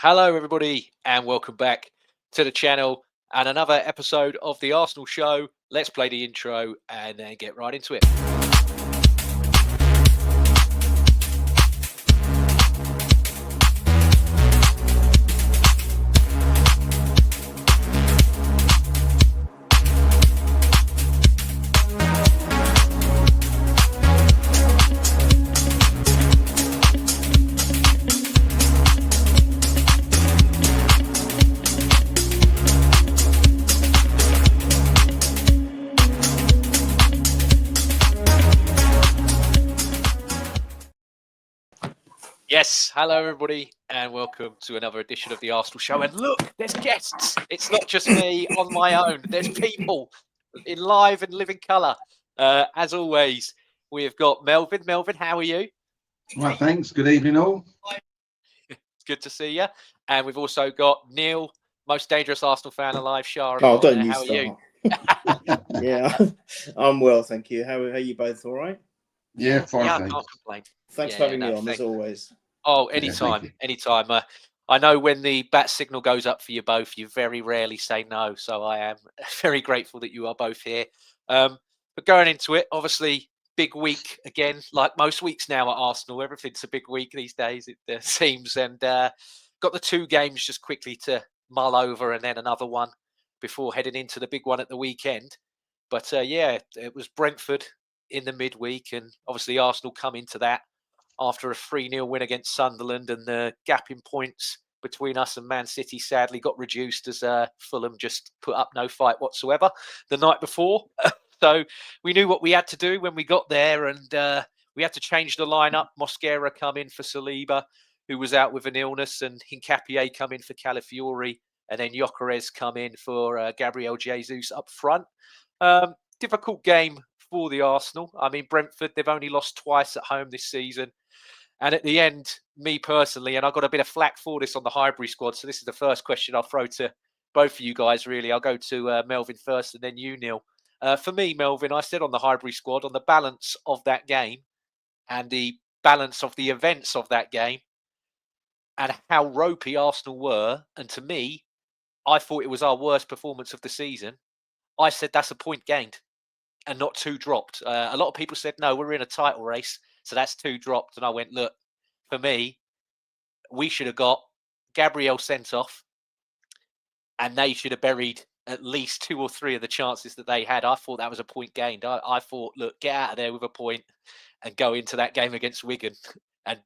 Hello, everybody, and welcome back to the channel and another episode of the Arsenal Show. Let's play the intro and then get right into it. Yes, hello everybody, and welcome to another edition of the Arsenal Show. And look, there's guests. It's not just me on my own. There's people in live and living colour. As always, we have got Melvyn. Melvyn, how are you? Right, thanks. Good evening, all. It's good to see you. And we've also got Neil, most dangerous Arsenal fan alive. Shah. Oh, don't you how start. Are you? Yeah, I'm well, thank you. How are you both? All right? Yeah, fine. Yeah, I thanks. can't complain. Thanks for having me on, as always. Oh, anytime. I know when the bat signal goes up for you both, you very rarely say no. So I am very grateful that you are both here. But going into it, obviously, big week again, like most weeks now at Arsenal. Everything's a big week these days, it seems. And got the two games just quickly to mull over and then another one before heading into the big one at the weekend. But yeah, it was Brentford in the midweek, and obviously Arsenal come into that after a 3-0 win against Sunderland, and the gap in points between us and Man City sadly got reduced as Fulham just put up no fight whatsoever the night before. So we knew what we had to do when we got there, and we had to change the lineup. Mosquera come in for Saliba, who was out with an illness, and Hincapié come in for Calafiori, and then Gyökeres come in for Gabriel Jesus up front. Difficult game for the Arsenal. I mean, Brentford, they've only lost twice at home this season. And at the end, me personally, and I got a bit of flack for this on the Highbury squad, so this is the first question I'll throw to both of you guys, really. I'll go to Melvyn first and then you, Neil. For me, Melvyn, I said on the Highbury squad, on the balance of that game and the balance of the events of that game and how ropey Arsenal were, and to me, I thought it was our worst performance of the season. I said that's a point gained and not 2 dropped. A lot of people said, no, we're in a title race, so that's 2 dropped. And I went, look, for me, we should have got Gabriel sent off, and they should have buried at least 2 or 3 of the chances that they had. I thought that was a point gained. I thought, look, get out of there with a point and go into that game against Wigan and,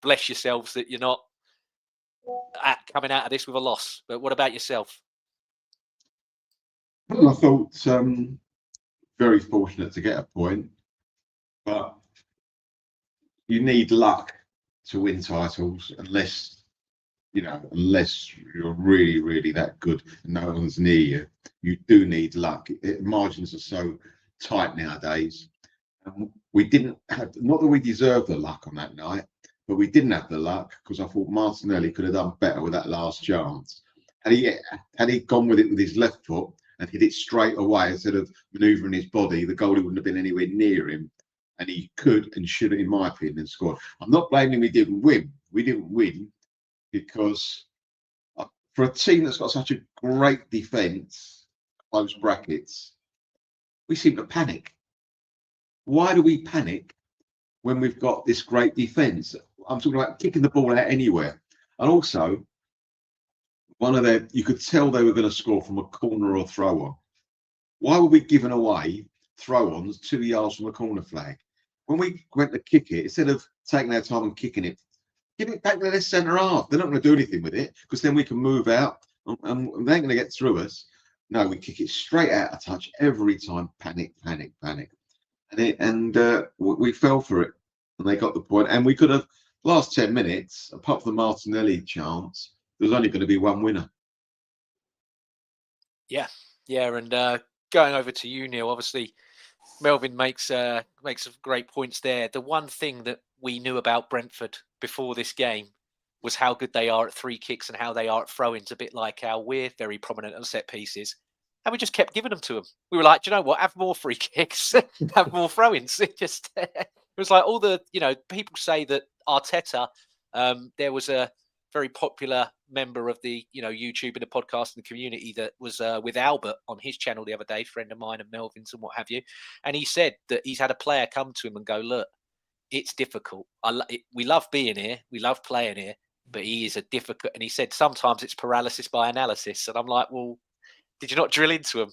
bless yourselves that you're not coming out of this with a loss. But what about yourself? Well, I thought very fortunate to get a point, but you need luck to win titles unless you're really, really that good and no one's near you. You do need luck. Margins are so tight nowadays. And we didn't have, not that we deserved the luck on that night, but we didn't have the luck because I thought Martinelli could have done better with that last chance. Had he gone with it with his left foot and hit it straight away instead of manoeuvring his body, the goalie wouldn't have been anywhere near him. And he could and should have, in my opinion, scored. I'm not blaming we didn't win. We didn't win because for a team that's got such a great defence, close brackets, we seem to panic. Why do we panic when we've got this great defence? I'm talking about kicking the ball out anywhere. And also, you could tell they were going to score from a corner or throw-on. Why were we giving away throw-ons 2 yards from the corner flag? When we went to kick it, instead of taking our time and kicking it, give it back to their centre half. They're not going to do anything with it because then we can move out and they ain't going to get through us. No, we kick it straight out of touch every time. Panic. And we fell for it and they got the point. And we could have, last 10 minutes, apart from the Martinelli chance, there's only going to be one winner. Yeah. And going over to you, Neil, obviously, Melvyn makes some great points there. The one thing that we knew about Brentford before this game was how good they are at free kicks and how they are at throw-ins, a bit like how we're very prominent on set pieces. And we just kept giving them to them. We were like, do you know what? Have more free kicks, have more throw-ins. It was like all the, people say that Arteta, there was a very popular member of the YouTube and the podcast and the community that was with Albert on his channel the other day, friend of mine and Melvin's and what have you, and he said that he's had a player come to him and go, look, it's difficult. We love being here, we love playing here, but he is a difficult. And he said sometimes it's paralysis by analysis, and I'm like, well, did you not drill into him?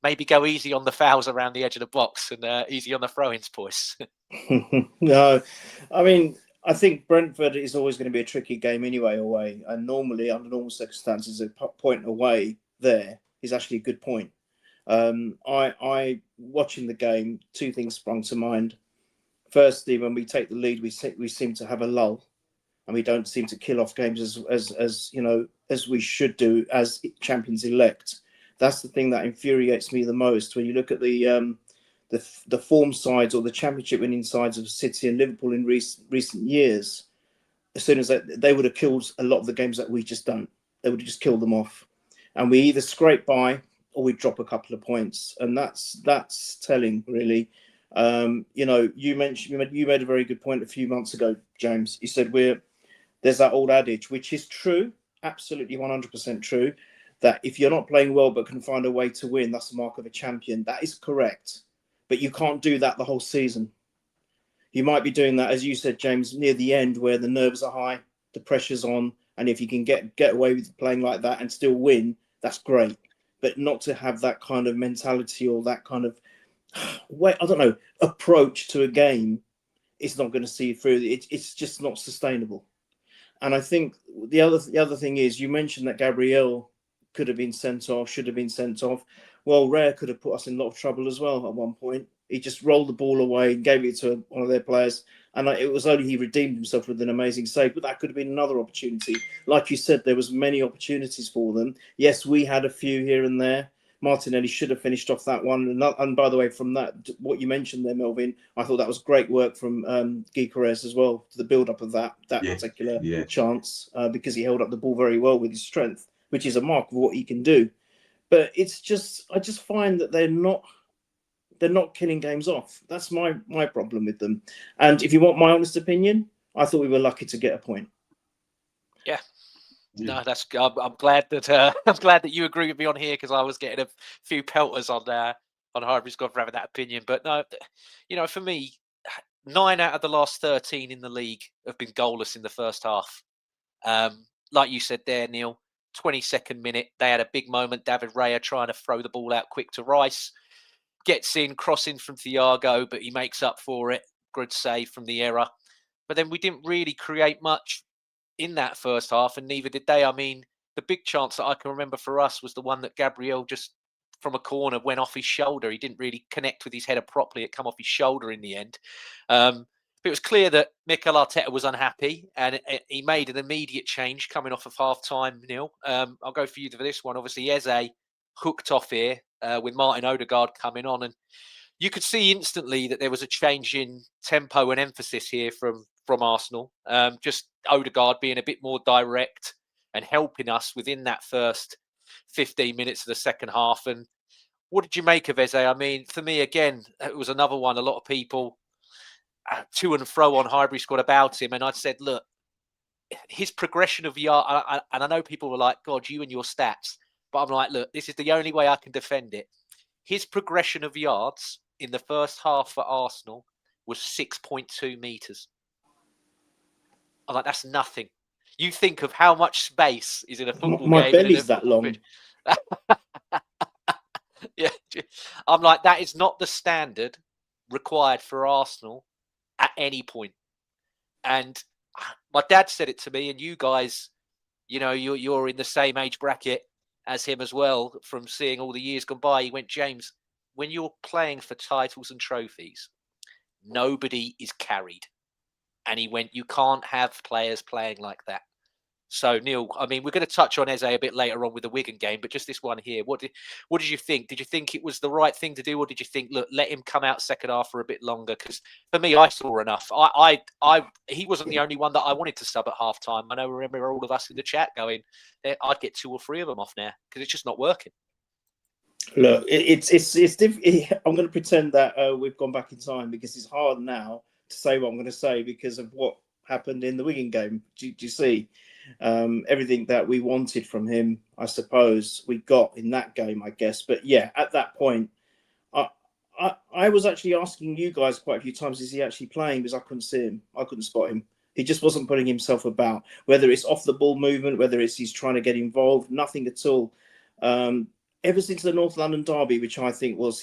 Maybe go easy on the fouls around the edge of the box and easy on the throw-ins, boys. No, I mean, I think Brentford is always going to be a tricky game anyway, away. And normally, under normal circumstances, a point away there is actually a good point. I watching the game, two things sprung to mind. Firstly, when we take the lead, we seem to have a lull, and we don't seem to kill off games as we should do as champions elect. That's the thing that infuriates me the most. When you look at the form sides or the championship winning sides of City and Liverpool in recent years, as soon as they would have killed a lot of the games that we just don't. They would have just killed them off, and we either scrape by or we drop a couple of points, and that's telling, really. You made a very good point a few months ago, James. You said there's that old adage, which is true, absolutely 100% true, that if you're not playing well but can find a way to win, that's the mark of a champion. That is correct. But you can't do that the whole season. You might be doing that, as you said, James, near the end where the nerves are high, the pressure's on, and if you can get away with playing like that and still win, that's great. But not to have that kind of mentality or that kind of approach to a game, it's not going to see you through. It's just not sustainable. And I think the other thing is, you mentioned that Gabriel could have been sent off, should have been sent off. Well, Rare could have put us in a lot of trouble as well at one point. He just rolled the ball away and gave it to one of their players. And it was only he redeemed himself with an amazing save. But that could have been another opportunity. Like you said, there was many opportunities for them. Yes, we had a few here and there. Martinelli should have finished off that one. And by the way, from that, what you mentioned there, Melvyn, I thought that was great work from Gyökeres as well, to the build-up of that particular chance, because he held up the ball very well with his strength, which is a mark of what he can do. But it's just, I just find that they're not killing games off. That's my problem with them. And if you want my honest opinion, I thought we were lucky to get a point. Yeah. No, that's. I'm glad that you agree with me on here, because I was getting a few pelters on Highbury Squad for having that opinion. But no, for me, 9 out of the last 13 in the league have been goalless in the first half. Like you said there, Neil, 22nd minute, they had a big moment. David Raya trying to throw the ball out quick to Rice, gets in, crossing from Thiago, but he makes up for it. Good save from the error. But then we didn't really create much in that first half, and neither did they. I mean, the big chance that I can remember for us was the one that Gabriel just from a corner went off his shoulder. He didn't really connect with his header properly. It come off his shoulder in the end. But it was clear that Mikel Arteta was unhappy, and he made an immediate change coming off of half-time, Neil. I'll go for you for this one. Obviously, Eze hooked off here with Martin Odegaard coming on, and you could see instantly that there was a change in tempo and emphasis here from Arsenal. Just Odegaard being a bit more direct and helping us within that first 15 minutes of the second half. And what did you make of Eze? I mean, for me, again, it was another one. A lot of people to and fro on Highbury Squad about him. And I said, look, his progression of yard, and I know people were like, God, you and your stats. But I'm like, look, this is the only way I can defend it. His progression of yards in the first half for Arsenal was 6.2 metres. I'm like, that's nothing. You think of how much space is in a football game. My belly's that long. Yeah, I'm like, that is not the standard required for Arsenal at any point. And my dad said it to me, and you guys, you're in the same age bracket as him as well, from seeing all the years gone by. He went, James, when you're playing for titles and trophies, nobody is carried. And he went, you can't have players playing like that. So, Neil, I mean, we're going to touch on Eze a bit later on with the Wigan game, but just this one here, what did you think? Did you think it was the right thing to do, or did you think, look, let him come out second half for a bit longer? Because for me, I saw enough. He wasn't the only one that I wanted to sub at half time. I remember all of us in the chat going, I'd get 2 or 3 of them off now, because it's just not working. Look, it's I'm going to pretend that we've gone back in time, because it's hard now to say what I'm going to say because of what happened in the Wigan game. Do you see? Everything that we wanted from him, I suppose, we got in that game, I guess. But yeah, at that point, I was actually asking you guys quite a few times, is he actually playing? Because I couldn't see him. I couldn't spot him. He just wasn't putting himself about, whether it's off the ball movement, whether it's he's trying to get involved, nothing at all. Ever since the North London derby, which I think was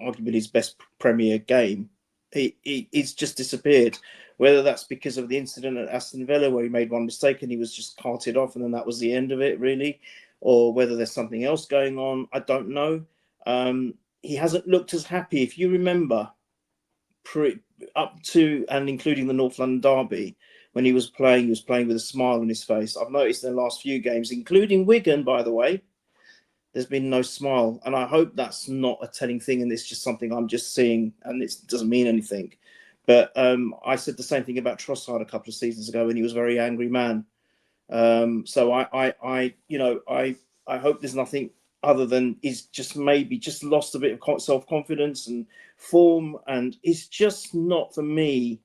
arguably his best Premier game, he's just disappeared. Whether that's because of the incident at Aston Villa where he made one mistake and he was just carted off and then that was the end of it, really, or whether there's something else going on, I don't know. He hasn't looked as happy. If you remember, up to and including the North London derby, when he was playing with a smile on his face. I've noticed in the last few games, including Wigan, by the way, there's been no smile. And I hope that's not a telling thing and it's just something I'm just seeing and it doesn't mean anything. But I said the same thing about Trossard a couple of seasons ago when he was a very angry man. So I hope there's nothing other than he's just maybe just lost a bit of self-confidence and form, and it's just not, for me,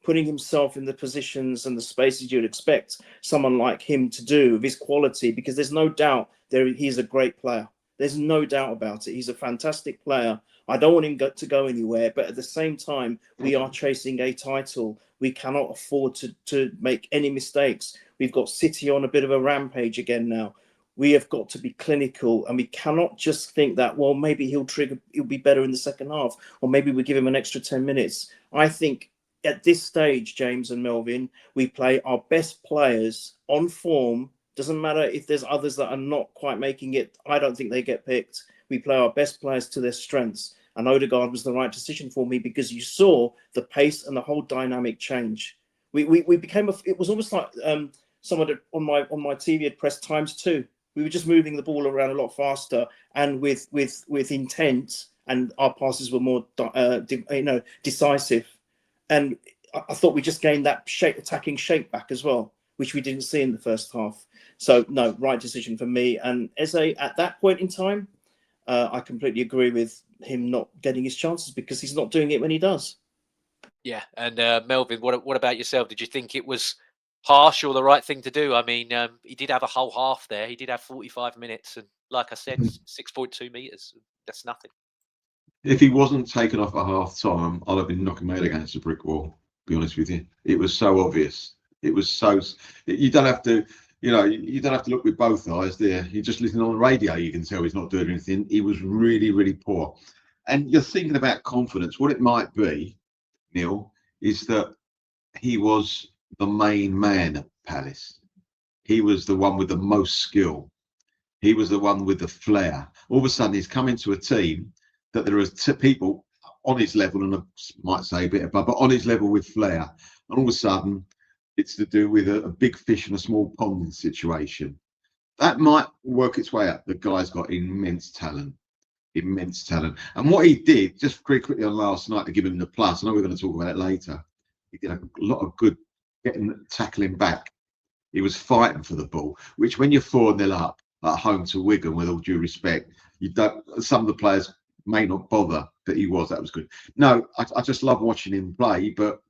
putting himself in the positions and the spaces you'd expect someone like him to do of his quality, because there's no doubt he's a great player. There's no doubt about it. He's a fantastic player. I don't want him to go anywhere, but at the same time, we are chasing a title. We cannot afford to make any mistakes. We've got City on a bit of a rampage again now. We have got to be clinical, and we cannot just think that, well, maybe he'll be better in the second half, or maybe we give him an extra 10 minutes. I think at this stage, James and Melvyn, we play our best players on form. Doesn't matter if there's others that are not quite making it. I don't think they get picked. We play our best players to their strengths. And Odegaard was the right decision for me because you saw the pace and the whole dynamic change. We became it was almost like someone on my TV had pressed ×2. We were just moving the ball around a lot faster and with intent, and our passes were more decisive. And I thought we just gained that attacking shape back as well, which we didn't see in the first half. So no, right decision for me. And Eze, at that point in time, I completely agree with him not getting his chances because he's not doing it when he does. Yeah. And Melvyn, what about yourself? Did you think it was harsh or the right thing to do? I mean, he did have a whole half there. He did have 45 minutes. And like I said, 6.2 metres. That's nothing. If he wasn't taken off at half time, I'd have been knocking my head against a brick wall, to be honest with you. It was so obvious. It was so... You don't have to... you don't have to look with both eyes there. You just listen on the radio, you can tell he's not doing anything. He was really, really poor. And you're thinking about confidence. What it might be, Neil, is that he was the main man at Palace. He was the one with the most skill. He was the one with the flair. All of a sudden, he's come into a team that there are people on his level, and I might say a bit above, but on his level with flair. And all of a sudden, it's to do with a big fish in a small pond situation. That might work its way up. The guy's got immense talent. And what he did, just very quickly on last night to give him the plus, I know we're going to talk about it later, he did a lot of good tackling back. He was fighting for the ball, which when you're 4-0 up at home to Wigan, with all due respect, some of the players may not bother, but that was good. No, I just love watching him play, but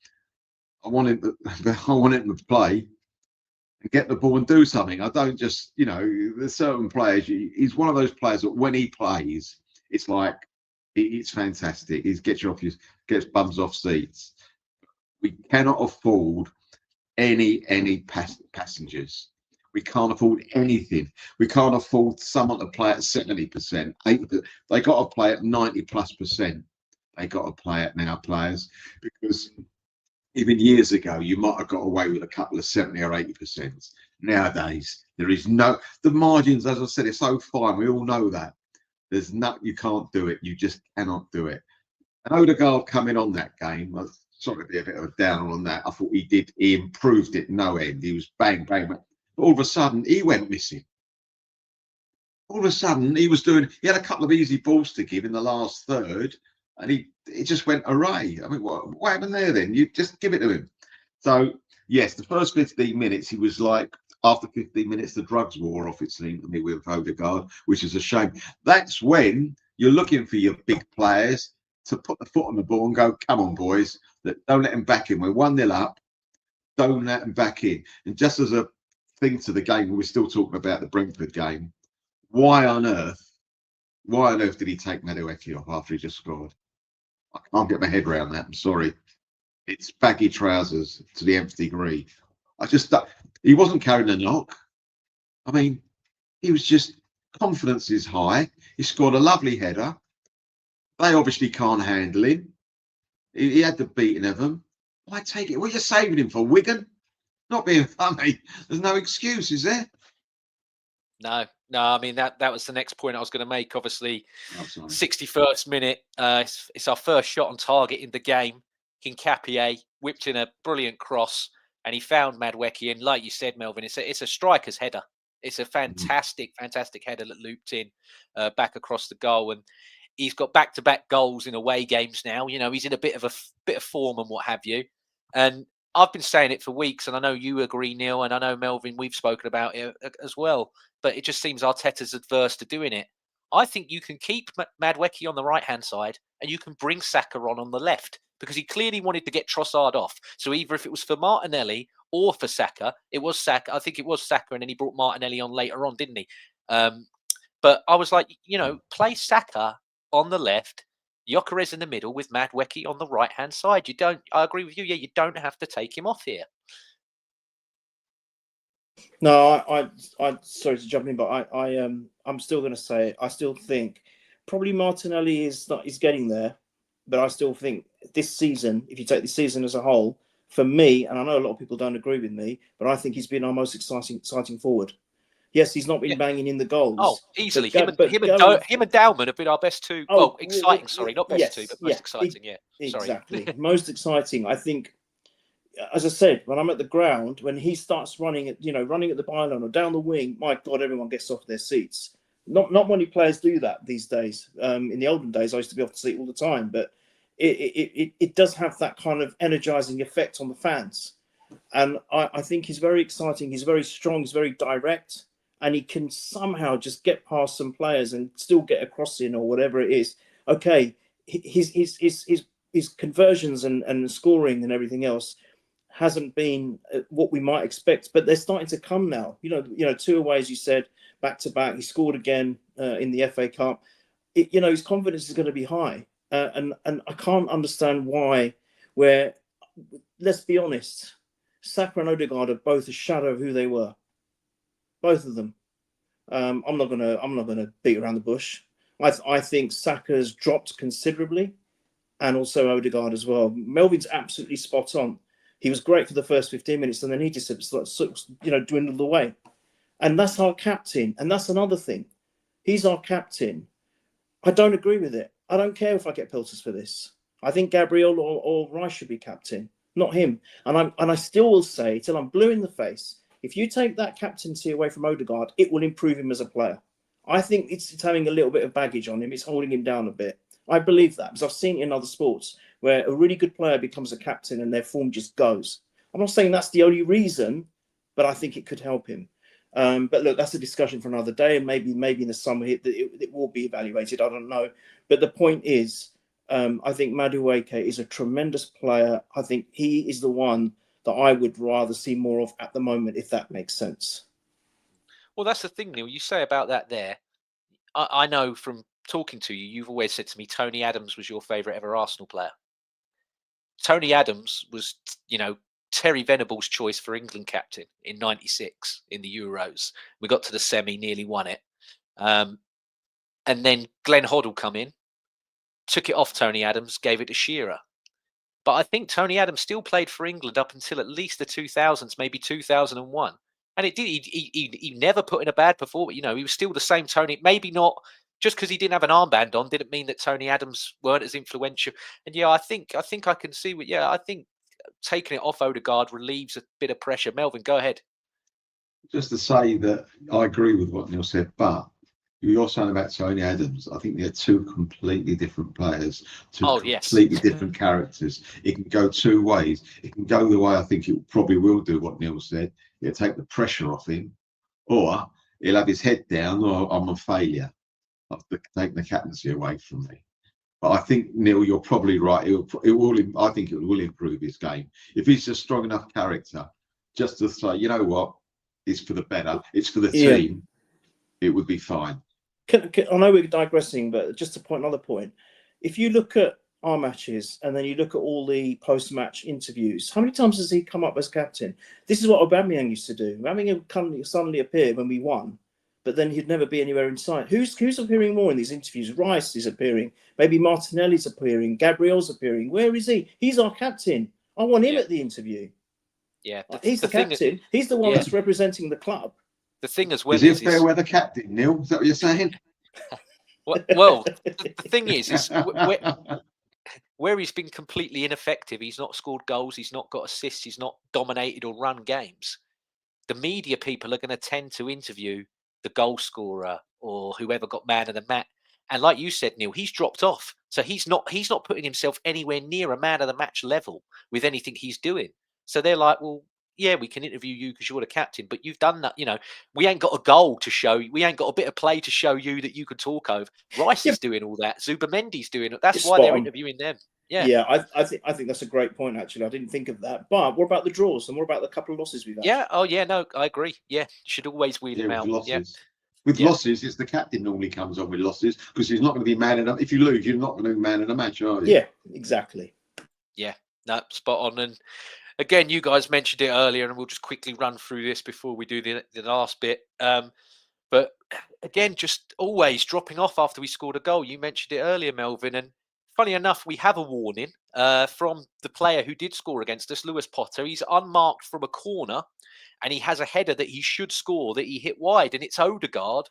I want him to play and get the ball and do something. I don't just, there's certain players, he's one of those players that when he plays, it's like, it's fantastic. He gets bums off seats. We cannot afford any passengers. We can't afford anything. We can't afford someone to play at 70%. They got to play at 90+%. They got to play it now, players, because even years ago, you might have got away with a couple of 70 or 80%. Nowadays, there is the margins, as I said, are so fine. We all know that. You can't do it. You just cannot do it. And Odegaard coming on that game, I was sorry to be a bit of a downer on that. I thought he improved it no end. He was bang. But all of a sudden, he went missing. All of a sudden, he had a couple of easy balls to give in the last third, and it just went array. I mean, what happened there then? You just give it to him. So, yes, the first 15 minutes, he was like, after 15 minutes, the drugs wore off, it seemed to me, with Odegaard, which is a shame. That's when you're looking for your big players to put the foot on the ball and go, come on, boys, don't let him back in. We're 1-0 up. stone that and back in. And just as a thing to the game, we're still talking about the Brentford game. Why on earth did he take Madueke off after he just scored? I can't get my head around that. I'm sorry. It's baggy trousers to the nth degree. He wasn't carrying a knock. I mean, he was just, confidence is high. He scored a lovely header. They obviously can't handle him. He had the beating of them. Why take it? What are you saving him for? Wigan? Not being funny. There's no excuse, is there? No. I mean, that was the next point I was going to make. Obviously, Oh, sorry. 61st minute. It's our first shot on target in the game. Hincapié whipped in a brilliant cross, and he found Madueke. And like you said, Melvyn, it's a striker's header. It's a fantastic header that looped in back across the goal. And he's got back-to-back goals in away games now. You know, he's in a bit of form and what have you. And I've been saying it for weeks, and I know you agree, Neil, and I know, Melvyn, we've spoken about it as well. But it just seems Arteta's adverse to doing it. I think you can keep Madueke on the right-hand side, and you can bring Saka on the left, because he clearly wanted to get Trossard off. So either if it was for Martinelli or for Saka, it was Saka. I think it was Saka, and then he brought Martinelli on later on, didn't he? But I was like, you know, play Saka on the left, Gyökeres in the middle with Madueke on the right-hand side. I agree with you. Yeah, you don't have to take him off here. No, I sorry to jump in, but I'm still going to say it. I still think probably Martinelli is getting there, but I still think this season, if you take the season as a whole, for me, and I know a lot of people don't agree with me, but I think he's been our most exciting forward. Yes, he's not been banging in the goals. Oh, easily. Him and Dowman have been our best two. Exciting. Sorry, not best two, but most exciting. Exactly. Sorry. Most exciting. I think, as I said, when I'm at the ground, when he starts running at the byline or down the wing, my God, everyone gets off their seats. Not many players do that these days. In the olden days, I used to be off the seat all the time, but it does have that kind of energizing effect on the fans. And I think he's very exciting. He's very strong. He's very direct. And he can somehow just get past some players and still get a crossing or whatever it is. Okay, his conversions and scoring and everything else hasn't been what we might expect, but they're starting to come now. You know, two away, as you said, back to back. He scored again in the FA Cup. His confidence is going to be high, and I can't understand why. Where, let's be honest, Saka and Odegaard are both a shadow of who they were. Both of them. I'm not gonna beat around the bush. I think Saka's dropped considerably, and also Odegaard as well. Melvin's absolutely spot on. He was great for the first 15 minutes, and then he just dwindled away. And that's our captain. And that's another thing. He's our captain. I don't agree with it. I don't care if I get pelters for this. I think Gabriel or Rice should be captain, not him. And I still will say, till I'm blue in the face, if you take that captaincy away from Odegaard, it will improve him as a player. I think it's having a little bit of baggage on him. It's holding him down a bit. I believe that, because I've seen it in other sports where a really good player becomes a captain and their form just goes. I'm not saying that's the only reason, but I think it could help him. But look, that's a discussion for another day, and maybe in the summer it will be evaluated. I don't know. But the point is, I think Madueke is a tremendous player. I think he is the one that I would rather see more of at the moment, if that makes sense. Well, that's the thing, Neil. You say about that there. I know from talking to you, you've always said to me Tony Adams was your favourite ever Arsenal player. Tony Adams was, Terry Venable's choice for England captain in '96 in the Euros. We got to the semi, nearly won it. And then Glenn Hoddle come in, took it off Tony Adams, gave it to Shearer. But I think Tony Adams still played for England up until at least the 2000s, maybe 2001. And it did. He never put in a bad performance. He was still the same Tony. Maybe not just because he didn't have an armband on, didn't mean that Tony Adams weren't as influential. And I think I can see what. Yeah, I think taking it off Odegaard relieves a bit of pressure. Melvyn, go ahead. Just to say that I agree with what Neil said, but you're saying about Tony Adams, I think they're two completely different players, completely different characters. It can go two ways. It can go the way I think it probably will do, what Neil said. It'll take the pressure off him, or he'll have his head down, or I'm a failure. I've taken the captaincy away from me. But I think, Neil, you're probably right. I think it will improve his game if he's a strong enough character, just to say, you know what, it's for the better, it's for the Ian, team. It would be fine. I know we're digressing, but just to point another point, if you look at our matches and then you look at all the post-match interviews, how many times has he come up as captain? This is what Aubameyang used to do. Aubameyang would suddenly appear when we won, but then he'd never be anywhere in sight. Who's appearing more in these interviews? Rice is appearing. Maybe Martinelli's appearing. Gabriel's appearing. Where is he? He's our captain. I want him at the interview. Yeah, He's the captain. He's the one that's representing the club. The thing as well is he a fair weather captain, Neil? Is that what you're saying? Well, the thing is where he's been completely ineffective. He's not scored goals. He's not got assists. He's not dominated or run games. The media people are going to tend to interview the goal scorer or whoever got man of the match. And like you said, Neil, he's dropped off. So he's not putting himself anywhere near a man of the match level with anything he's doing. So they're like, well, yeah, we can interview you because you're the captain, but you've done that. You know, we ain't got a goal to show you. We ain't got a bit of play to show you that you could talk over. Rice is doing all that. Zubamendi's doing it. That's why they're interviewing them. Yeah, I think that's a great point. Actually, I didn't think of that. But what about the draws and what about the couple of losses we've had? Yeah. Oh, yeah. No, I agree. Yeah, you should always weed them out. Losses. With losses, it's the captain normally comes on with losses because he's not going to be man in a. If you lose, you're not going to be man in a match, are you? Yeah, exactly. Yeah, no, spot on. And again, you guys mentioned it earlier, and we'll just quickly run through this before we do the last bit. But again, just always dropping off after we scored a goal. You mentioned it earlier, Melvyn, and funny enough, we have a warning from the player who did score against us, Lewis Potter. He's unmarked from a corner, and he has a header that he should score that he hit wide, and it's Odegaard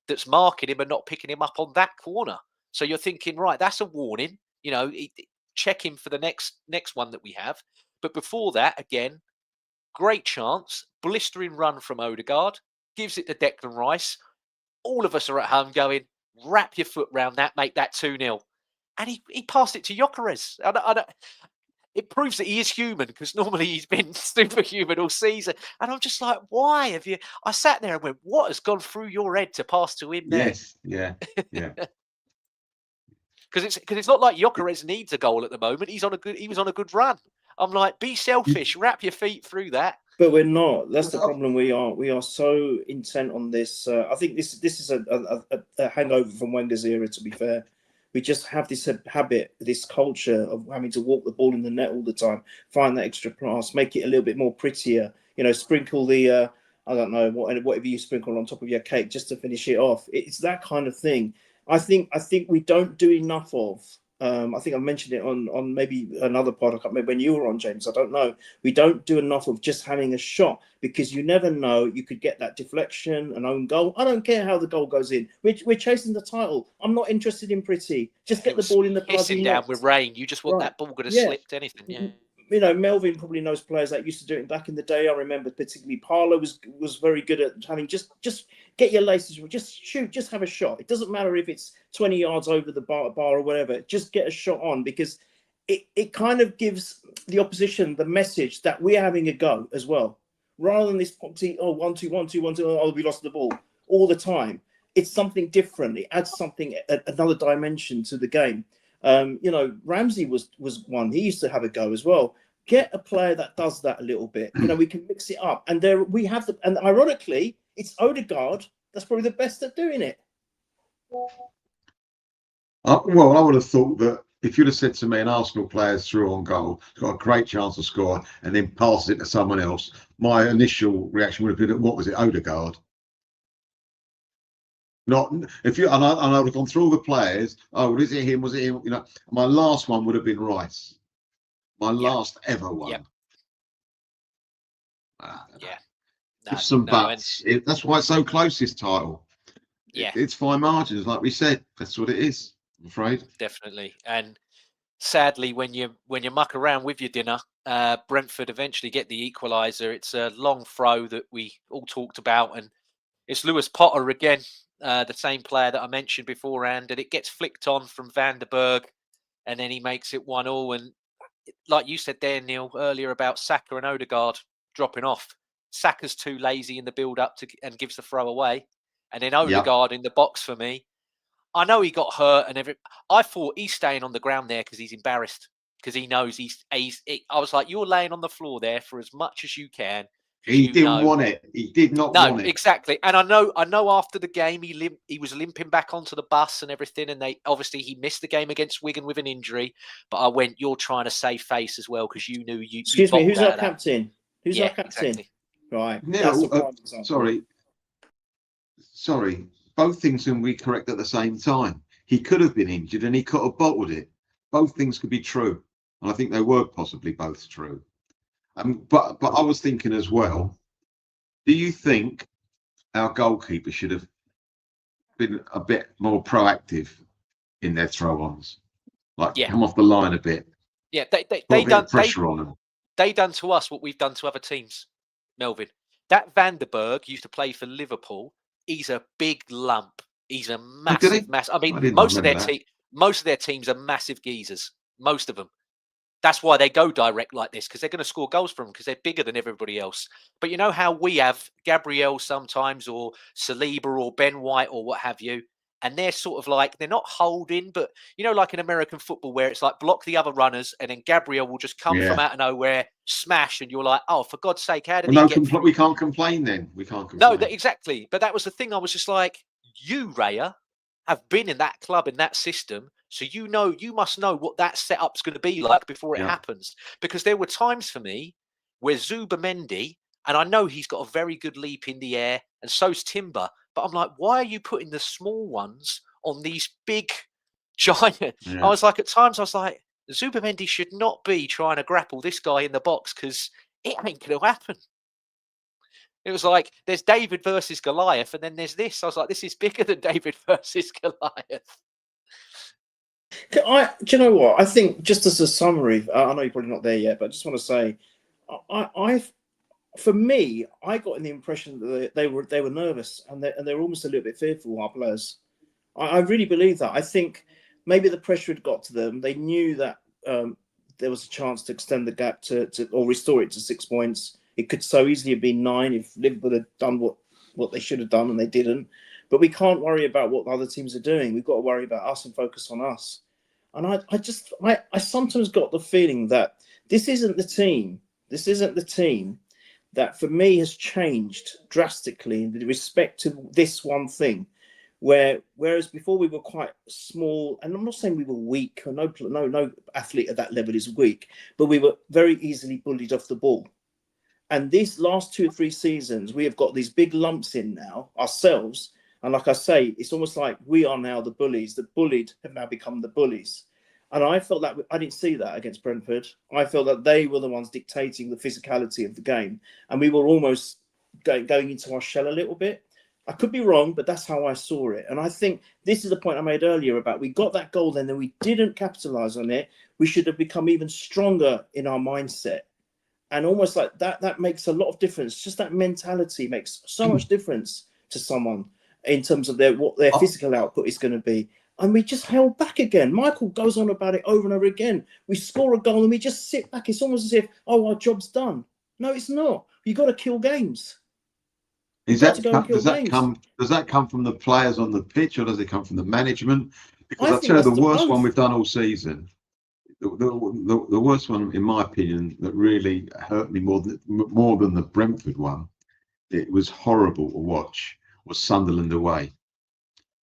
that's marking him and not picking him up on that corner. So you're thinking, right, that's a warning. You know, check him for the next one that we have. But before that, again, great chance, blistering run from Odegaard, gives it to Declan Rice. All of us are at home going, wrap your foot round that, make that 2-0. And he passed it to Gyökeres. It proves that he is human because normally he's been superhuman all season. And I'm just like, why have you? I sat there and went, what has gone through your head to pass to him there? Yes, yeah. Because it's not like Gyökeres needs a goal at the moment. He was on a good run. I'm like, be selfish, wrap your feet through that. But we're not. That's the problem. We are so intent on this. I think this is a hangover from Wenger's era. To be fair, we just have this habit, this culture of having to walk the ball in the net all the time, find that extra pass, make it a little bit more prettier. You know, sprinkle the I don't know whatever you sprinkle on top of your cake just to finish it off. It's that kind of thing. I think we don't do enough of. I think I mentioned it on maybe another pod. I can't remember when you were on, James. I don't know. We don't do enough of just having a shot because you never know. You could get that deflection, an own goal. I don't care how the goal goes in. We're chasing the title. I'm not interested in pretty. Just get the ball in the bloody net. Down with rain. You just want that ball to slip to anything. Yeah. You know, Melvyn probably knows players that used to do it back in the day. I remember particularly Parlour was very good at having just get your laces, just shoot, just have a shot. It doesn't matter if it's 20 yards over the bar or whatever. Just get a shot on because it kind of gives the opposition the message that we're having a go as well, rather than this 1-2, 1-2, oh, we lost the ball all the time. It's something different. It adds something, another dimension to the game. You know, Ramsey was one. He used to have a go as well. Get a player that does that a little bit. You know, we can mix it up. And there we have and ironically, it's Odegaard that's probably the best at doing it. Well, I would have thought that if you'd have said to me an Arsenal player's through on goal, got a great chance to score, and then passes it to someone else, my initial reaction would have been, what was it, Odegaard? Not if you and I would have gone through all the players. Oh, was it him? Was it him? You know, my last one would have been Rice. My last ever one. Yep. Yeah. No, some buts. That's why it's so close, this title. Yeah. It's fine margins, like we said. That's what it is, I'm afraid. Definitely. And sadly, when you muck around with your dinner, Brentford eventually get the equaliser. It's a long throw that we all talked about, and it's Lewis Potter again. The same player that I mentioned beforehand, and it gets flicked on from Van der Berg, and then he makes it 1-1. And like you said there, Neil, earlier about Saka and Odegaard dropping off, Saka's too lazy in the build-up and gives the throw away, and then Odegaard in the box for me. I know he got hurt and everything. I thought he's staying on the ground there because he's embarrassed, because he knows I was like, you're laying on the floor there for as much as you can. He didn't want it. He did not No, want it. exactly. And I know after the game he was limping back onto the bus and everything, and he missed the game against Wigan with an injury. But I went, you're trying to save face as well, because you knew you. Excuse me, who's our captain? Who's our captain? Exactly. Right. Now, sorry. Both things can be correct at the same time. He could have been injured and he could have bottled it. Both things could be true, and I think they were possibly both true. But I was thinking as well, do you think our goalkeeper should have been a bit more proactive in their throw-ons? Like, come off the line a bit. Yeah, they done pressure on them. They done to us what we've done to other teams, Melvyn. That Vandenberg used to play for Liverpool. He's a big lump. He's a massive. I mean, most of their teams are massive geezers. Most of them. That's why they go direct like this, because they're going to score goals from them, because they're bigger than everybody else. But you know how we have Gabriel sometimes, or Saliba, or Ben White, or what have you, and they're sort of like, they're not holding, but you know, like in American football, where it's like block the other runners, and then Gabriel will just come from out of nowhere, smash, and you're like, oh, for God's sake, how did he get through? We can't complain then. We can't complain. No, exactly. But that was the thing. I was just like, you, Raya, have been in that club, in that system, so you must know what that setup's going to be like before it happens. Because there were times for me where Zubimendi, and I know he's got a very good leap in the air, and so's Timber, but I'm like, why are you putting the small ones on these big giant? I was like, at times I was like, Zubimendi should not be trying to grapple this guy in the box, because it ain't going to happen. It was like, there's David versus Goliath, and then there's this. I was like, this is bigger than David versus Goliath. Do you know what? I think, just as a summary, I know you're probably not there yet, but I just want to say, for me, I got in the impression that they were nervous, and they were almost a little bit fearful, our players. I really believe that. I think maybe the pressure had got to them. They knew that there was a chance to extend the gap or restore it to 6 points. It could so easily have been 9 if Liverpool had done what they should have done, and they didn't. But we can't worry about what other teams are doing. We've got to worry about us and focus on us. And I sometimes got the feeling that this isn't the team. This isn't the team that, for me, has changed drastically in respect to this one thing. Whereas before we were quite small, and I'm not saying we were weak, or no athlete at that level is weak, but we were very easily bullied off the ball. And these last 2 or 3 seasons, we have got these big lumps in now ourselves. And like I say, it's almost like we are now the bullies. The bullied have now become the bullies. And I felt that I didn't see that against Brentford. I felt that they were the ones dictating the physicality of the game. And we were almost going into our shell a little bit. I could be wrong, but that's how I saw it. And I think this is the point I made earlier about, we got that goal then we didn't capitalise on it. We should have become even stronger in our mindset. And almost like that makes a lot of difference. Just that mentality makes so much difference to someone in terms of what their physical output is going to be. And we just held back again. Michael goes on about it over and over again. We score a goal and we just sit back. It's almost as if, our job's done. No, it's not. You've got to kill games. Does that come from the players on the pitch, or does it come from the management? Because I tell you, the worst one we've done all season, the worst one, in my opinion, that really hurt me more than the Brentford one, it was horrible to watch, was Sunderland away.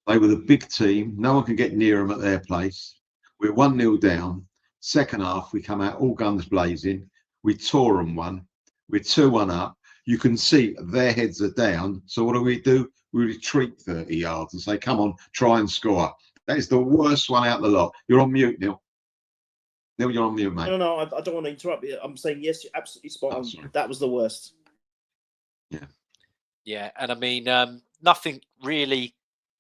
They were the big team. No one could get near them at their place. We're 1-0 down. Second half, we come out all guns blazing. We tore them one. We're 2-1 up. You can see their heads are down. So what do? We retreat 30 yards and say, come on, try and score. That is the worst one out of the lot. You're on mute, Neil. Neil, you're on mute, mate. No, I don't want to interrupt you. I'm saying, yes, you're absolutely spot on. Sorry. That was the worst. Yeah, and I mean, nothing really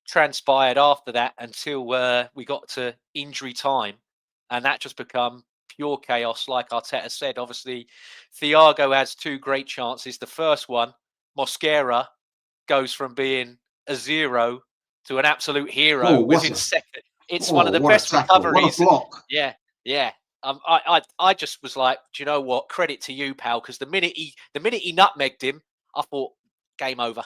transpired after that until we got to injury time, and that just become pure chaos. Like Arteta said, obviously Thiago has 2 great chances. The first one, Mosquera goes from being a 0 to an absolute hero within seconds. It's one of the best recoveries. What a block. Yeah. I just was like, do you know what? Credit to you, pal, because the minute he nutmegged him, I thought, game over.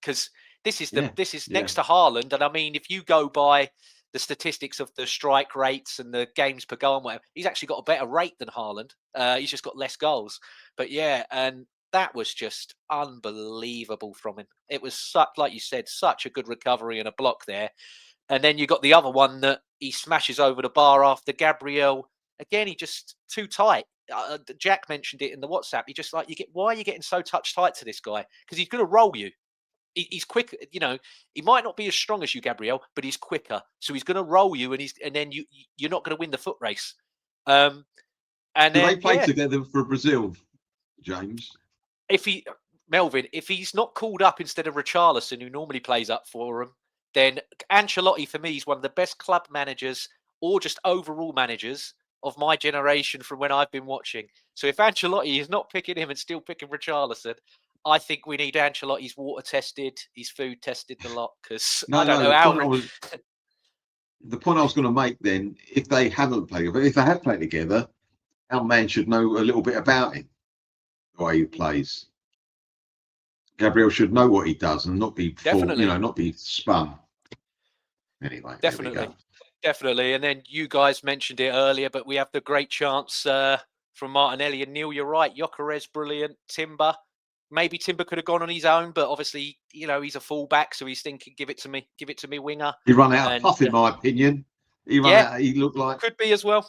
Because This is next to Haaland, and I mean, if you go by the statistics of the strike rates and the games per goal and whatever, he's actually got a better rate than Haaland. He's just got less goals. But yeah, and that was just unbelievable from him. It was like you said, such a good recovery and a block there. And then you got the other one that he smashes over the bar after Gabriel. Again, he just too tight. Jack mentioned it in the WhatsApp. You just why are you getting so touch tight to this guy? Because he's going to roll you. He's quick. You know, he might not be as strong as you, Gabriel, but he's quicker. So he's going to roll you, and then you're not going to win the foot race. And do then they play together for Brazil, James? Melvyn, if he's not called up instead of Richarlison, who normally plays up for him, then Ancelotti for me is one of the best club managers or just overall managers of my generation from when I've been watching. So if Ancelotti is not picking him and still picking Richarlison, I think we need Ancelotti's water tested, his food tested a lot, because I don't know how. The point I was going to make then, if they haven't played, but if they have played together, our man should know a little bit about him, the way he plays. Gabriel should know what he does and not be not be spun. Anyway, Definitely. And then you guys mentioned it earlier, but we have the great chance from Martinelli and Neil. You're right. Gyökeres, brilliant. Timber. Maybe Timber could have gone on his own, but obviously, he's a fullback, so he's thinking, give it to me, winger. He ran out of puff, in my opinion. He looked like... Could be as well.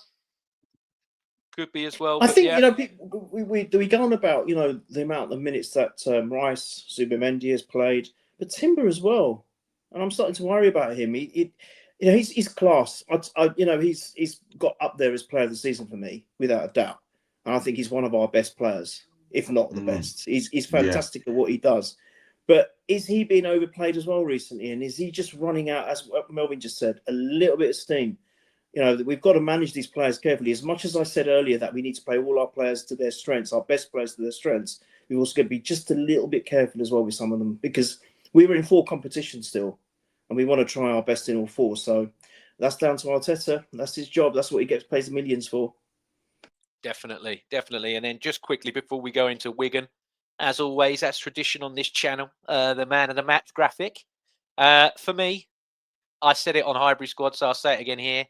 I think, we go on about, the amount of minutes that Rice, Zubimendi has played, but Timber as well. And I'm starting to worry about him. He's class. He's got up there as player of the season for me, without a doubt. And I think he's one of our best players, if not the best. He's fantastic at what he does. But is he being overplayed as well recently? And is he just running out, as Melvyn just said, a little bit of steam? We've got to manage these players carefully. As much as I said earlier that we need to play all our players to their strengths, our best players to their strengths, we've also got to be just a little bit careful as well with some of them, because we were in 4 competitions still, and we want to try our best in all 4. So that's down to Arteta. That's his job. That's what he gets paid millions for. Definitely. And then just quickly before we go into Wigan, as always, that's tradition on this channel, the man of the match graphic. For me, I said it on Highbury Squad, so I'll say it again here.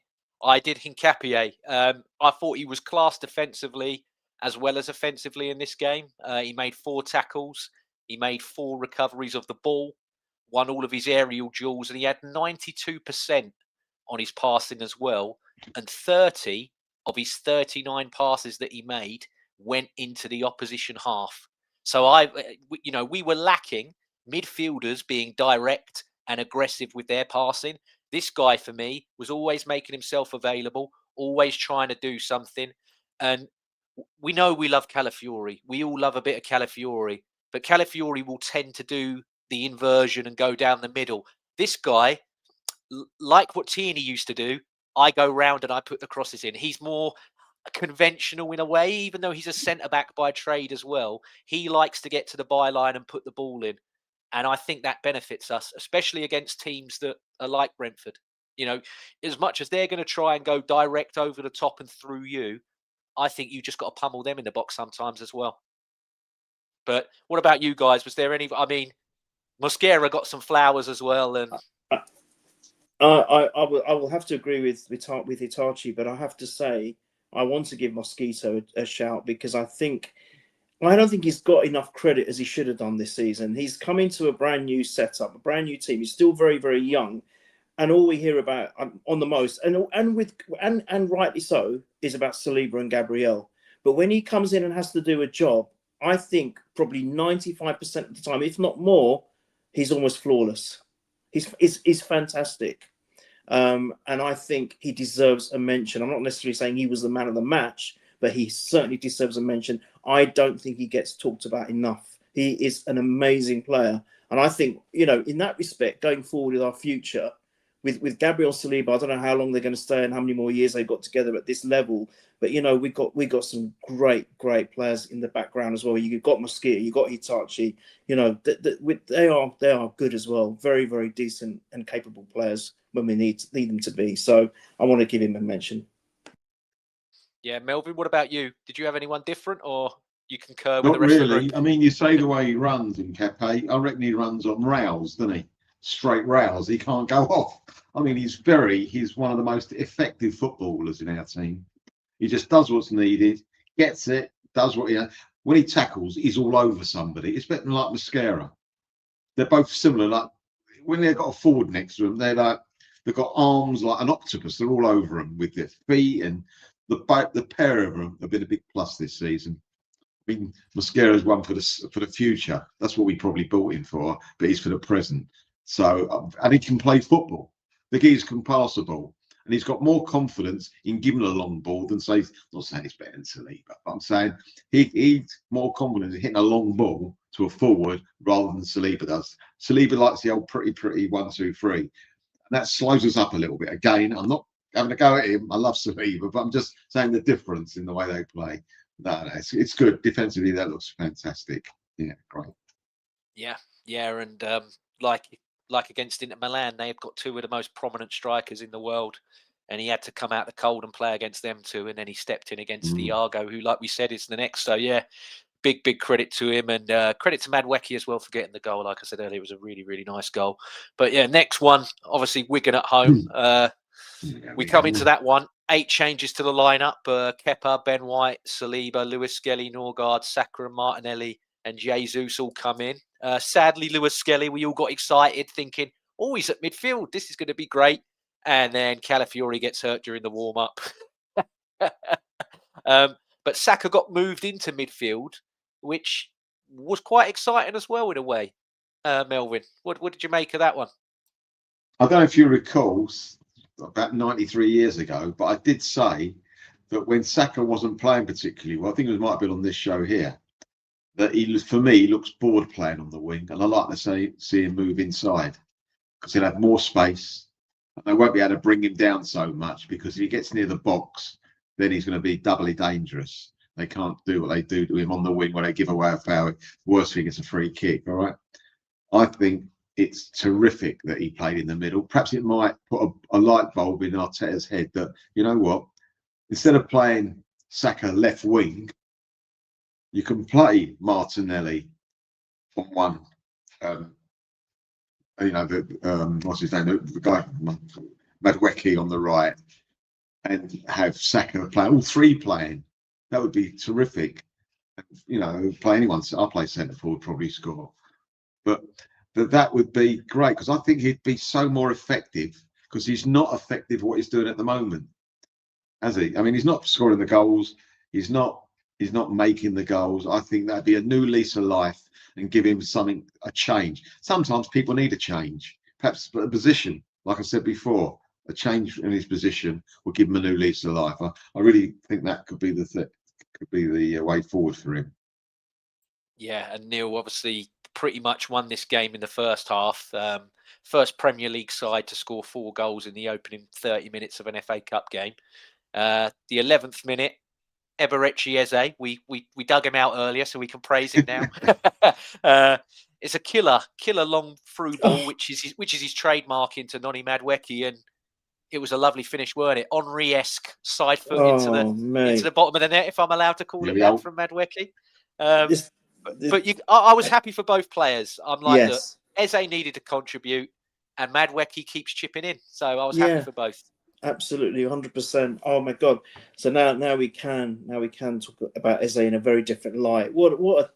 I did Hincapié. I thought he was class defensively as well as offensively in this game. He made 4 tackles. He made 4 recoveries of the ball, won all of his aerial duels, and he had 92% on his passing as well. And 30 of his 39 passes that he made went into the opposition half. So we were lacking midfielders being direct and aggressive with their passing. This guy, for me, was always making himself available, always trying to do something. And we know we love Calafiori. We all love a bit of Calafiori. But Calafiori will tend to do the inversion and go down the middle. This guy, like what Tierney used to do, I go round and I put the crosses in. He's more conventional in a way, even though he's a centre-back by trade as well. He likes to get to the byline and put the ball in. And I think that benefits us, especially against teams that are like Brentford. As much as they're going to try and go direct over the top and through you, I think you just got to pummel them in the box sometimes as well. But what about you guys? Was there any... I mean, Mosquera got some flowers as well. And I will have to agree with Itachi, but I have to say I want to give Mosquito a shout, because I don't think he's got enough credit as he should have done this season. He's come into a brand new setup, a brand new team. He's still very, very young, and all we hear about on the most, and rightly so, is about Saliba and Gabriel. But when he comes in and has to do a job, I think probably 95% of the time, if not more, he's almost flawless. He's fantastic, and I think he deserves a mention. I'm not necessarily saying he was the man of the match, but he certainly deserves a mention. I don't think he gets talked about enough. He is an amazing player. And I think, in that respect, going forward with our future, with Gabriel Saliba, I don't know how long they're going to stay and how many more years they've got together at this level. But, we got some great players in the background as well. You've got Mosquera, you've got Hitachi. They are good as well. Very, very decent and capable players when we need them to be. So I want to give him a mention. Yeah, Melvyn, what about you? Did you have anyone different, or you concur with Not the rest really. of the group? I mean, you say the way he runs in Cape, I reckon he runs on rails, doesn't he? straight rails, he can't go off. I mean, he's one of the most effective footballers in our team. He just does what's needed, gets it, does what when he tackles, he's all over somebody. It's better than like Mascara. They're both similar. Like when they've got a forward next to them, they've got arms like an octopus. They're all over them with their feet, and the pair of them have been a big plus this season. I mean, Mascara's one for the future. That's what we probably bought him for, but he's for the present. So, and he can play football. The geese can pass the ball, and he's got more confidence in giving a long ball than say. I'm not saying he's better than Saliba, but I'm saying he's more confident in hitting a long ball to a forward rather than Saliba does. Saliba likes the old pretty 1, 2, 3, and that slows us up a little bit. Again, I'm not having to go at him. I love Saliba, but I'm just saying the difference in the way they play. No, it's good defensively. That looks fantastic. Yeah, great. Yeah, and like against Inter Milan, they have got two of the most prominent strikers in the world, and he had to come out the cold and play against them two, and then he stepped in against Iago, who, like we said, is the next. So yeah, big credit to him, and credit to Madueke as well for getting the goal. Like I said earlier, it was a really nice goal. But yeah, next one, obviously Wigan at home. We come into that one. 8 changes to the lineup: Kepa, Ben White, Saliba, Lewis Skelly, Norgard, Saka and Martinelli, and Jesus all come in. Sadly, Lewis Skelly, we all got excited thinking, oh, he's at midfield. This is going to be great. And then Calafiori gets hurt during the warm-up. But Saka got moved into midfield, which was quite exciting as well in a way. Melvyn, what did you make of that one? I don't know if you recall, about 93 years ago, but I did say that when Saka wasn't playing particularly well, I think it might have been on this show here, that for me, he looks bored playing on the wing, and I like to see him move inside because he'll have more space, and they won't be able to bring him down so much because if he gets near the box, then he's going to be doubly dangerous. They can't do what they do to him on the wing when they give away a foul. Worst thing is a free kick. All right, I think it's terrific that he played in the middle. Perhaps it might put a light bulb in Arteta's head that, you know what, instead of playing Saka left wing, you can play Martinelli on one. What's his name? The guy Madueke on the right, and have Saka play, all three playing. That would be terrific. You know, play anyone. I'll play centre forward, probably score. But that would be great because I think he'd be so more effective because he's not effective what he's doing at the moment, has he? I mean, he's not scoring the goals. He's not making the goals. I think that'd be a new lease of life and give him a change. Sometimes people need a change, perhaps a position, like I said before, a change in his position will give him a new lease of life. I really think that could be the way forward for him. Yeah, and Neil obviously pretty much won this game in the first half. First Premier League side to score 4 goals in the opening 30 minutes of an FA Cup game. The 11th minute, Eberechi Eze. We dug him out earlier, so we can praise him now. It's a killer long through ball, which is his trademark into Noni Madueke, and it was a lovely finish, weren't it? Henry-esque side foot into the bottom of the net, if I'm allowed to call it that, from Madueke. I was happy for both players. I'm like, look, Eze needed to contribute, and Madueke keeps chipping in, so I was happy for both. Absolutely, 100%. Oh my God! So now we can talk about Eze in a very different light.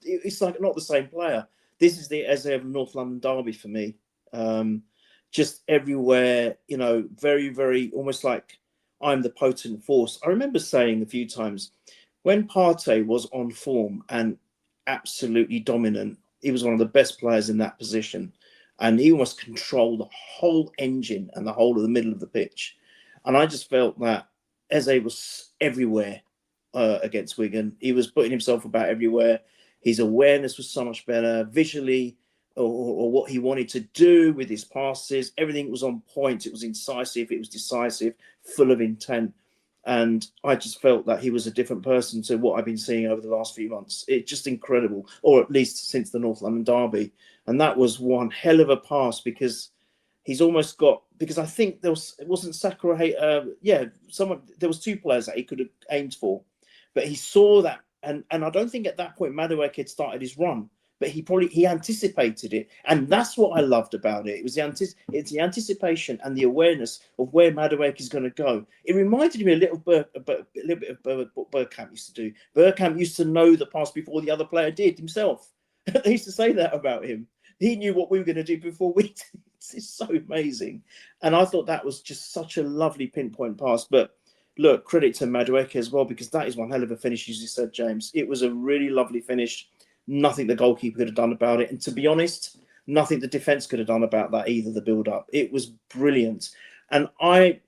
It's like not the same player. This is the Eze of North London derby for me. Just everywhere, you know, very, very almost like I'm the potent force. I remember saying a few times when Partey was on form and absolutely dominant, he was one of the best players in that position, and he almost controlled the whole engine and the whole of the middle of the pitch. And I just felt that Eze was everywhere against Wigan. He was putting himself about everywhere. His awareness was so much better visually, or what he wanted to do with his passes. Everything was on point. It was incisive. It was decisive, full of intent. And I just felt that he was a different person to what I've been seeing over the last few months. It's just incredible, or at least since the North London derby. And that was one hell of a pass because he's almost got, because I think it wasn't Saka. There was 2 players that he could have aimed for, but he saw that. And I don't think at that point Madueke had started his run, but he anticipated it, and that's what I loved about it. It was the anticipation and the awareness of where Madueke is going to go. It reminded me a little bit of Bergkamp used to do. Bergkamp used to know the pass before the other player did himself. They used to say that about him. He knew what we were going to do before we did. It's so amazing, and I thought that was just such a lovely pinpoint pass. But look, credit to Madueke as well, because that is one hell of a finish, as you said, James. It was a really lovely finish. Nothing the goalkeeper could have done about it. And to be honest, nothing the defence could have done about that either, the build-up. It was brilliant. And I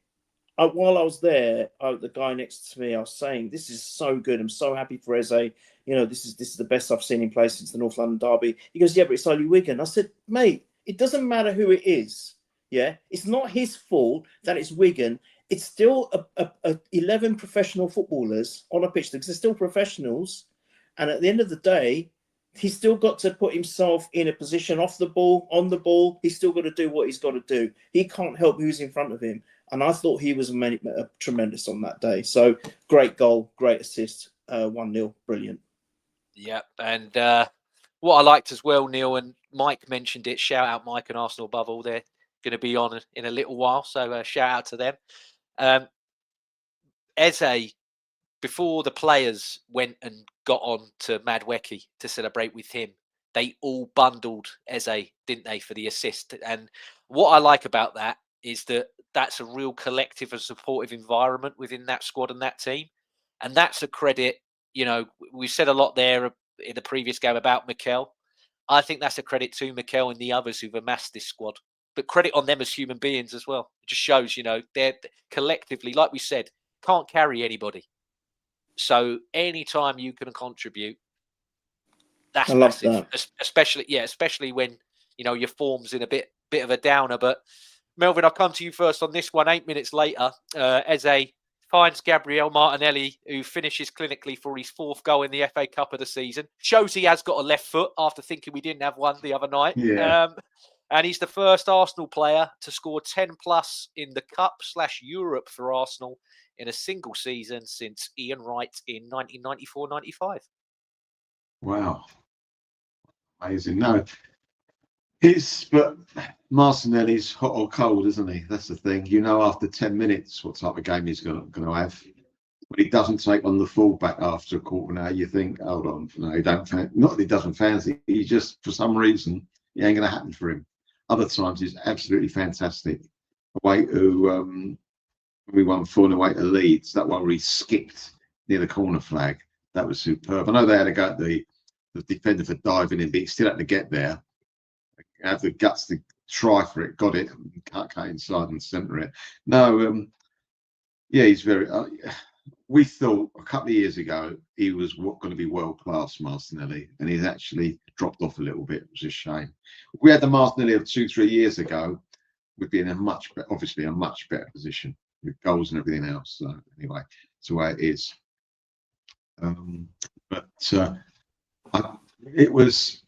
while I was there, the guy next to me, I was saying, this is so good. I'm so happy for Eze. You know, this is the best I've seen him play since the North London derby. He goes, yeah, but it's only Wigan. I said, mate, it doesn't matter who it is. Yeah, it's not his fault that it's Wigan. It's still 11 professional footballers on a pitch because they're still professionals. And at the end of the day, he's still got to put himself in a position off the ball, on the ball. He's still got to do what he's got to do. He can't help who's in front of him. And I thought he was tremendous on that day. So great goal, great assist, 1-0, brilliant. Yeah, and what I liked as well, Neil, and Mike mentioned it, shout out Mike and Arsenal Above All, they're going to be on in a little while, so shout out to them. Eze, before the players went and got on to Madueke to celebrate with him, they all bundled Eze, didn't they, for the assist? And what I like about that is that that's a real collective and supportive environment within that squad and that team. And that's a credit, you know, we've said a lot there in the previous game about Mikel. I think that's a credit to Mikel and the others who've amassed this squad. But credit on them as human beings as well. It just shows, you know, they're collectively, like we said, can't carry anybody. So anytime you can contribute, that's massive. That. Especially when, you know, your form's in a bit of a downer. But Melvyn, I'll come to you first on this one. 8 minutes later, Eze finds Gabriel Martinelli, who finishes clinically for his 4th goal in the FA Cup of the season. Shows he has got a left foot after thinking we didn't have one the other night. Yeah. And he's the first Arsenal player to score 10 plus in the Cup/Europe for Arsenal in a single season since Ian Wright in 1994-95. Wow. Amazing. No, but Martinelli's hot or cold, isn't he? That's the thing. You know, after 10 minutes, what type of game he's going to have. When he doesn't take on the fullback after a quarter of an hour, you think, hold on, no, he don't. Not that he doesn't fancy. He just, for some reason, it ain't going to happen for him. Other times, he's absolutely fantastic. Away to we won 4-0 away to Leeds. That one where he skipped near the corner flag. That was superb. I know they had to go at the defender for diving in, but he still had to get there. Have the guts to try for it, got it, cut inside and centre it. No, yeah, he's very. We thought a couple of years ago he was going to be world class, Martinelli, and he's actually dropped off a little bit. It was a shame. If we had the Martinelli of 2-3 years ago, we'd be in a much better position with goals and everything else. So anyway, it's the way it is. It was,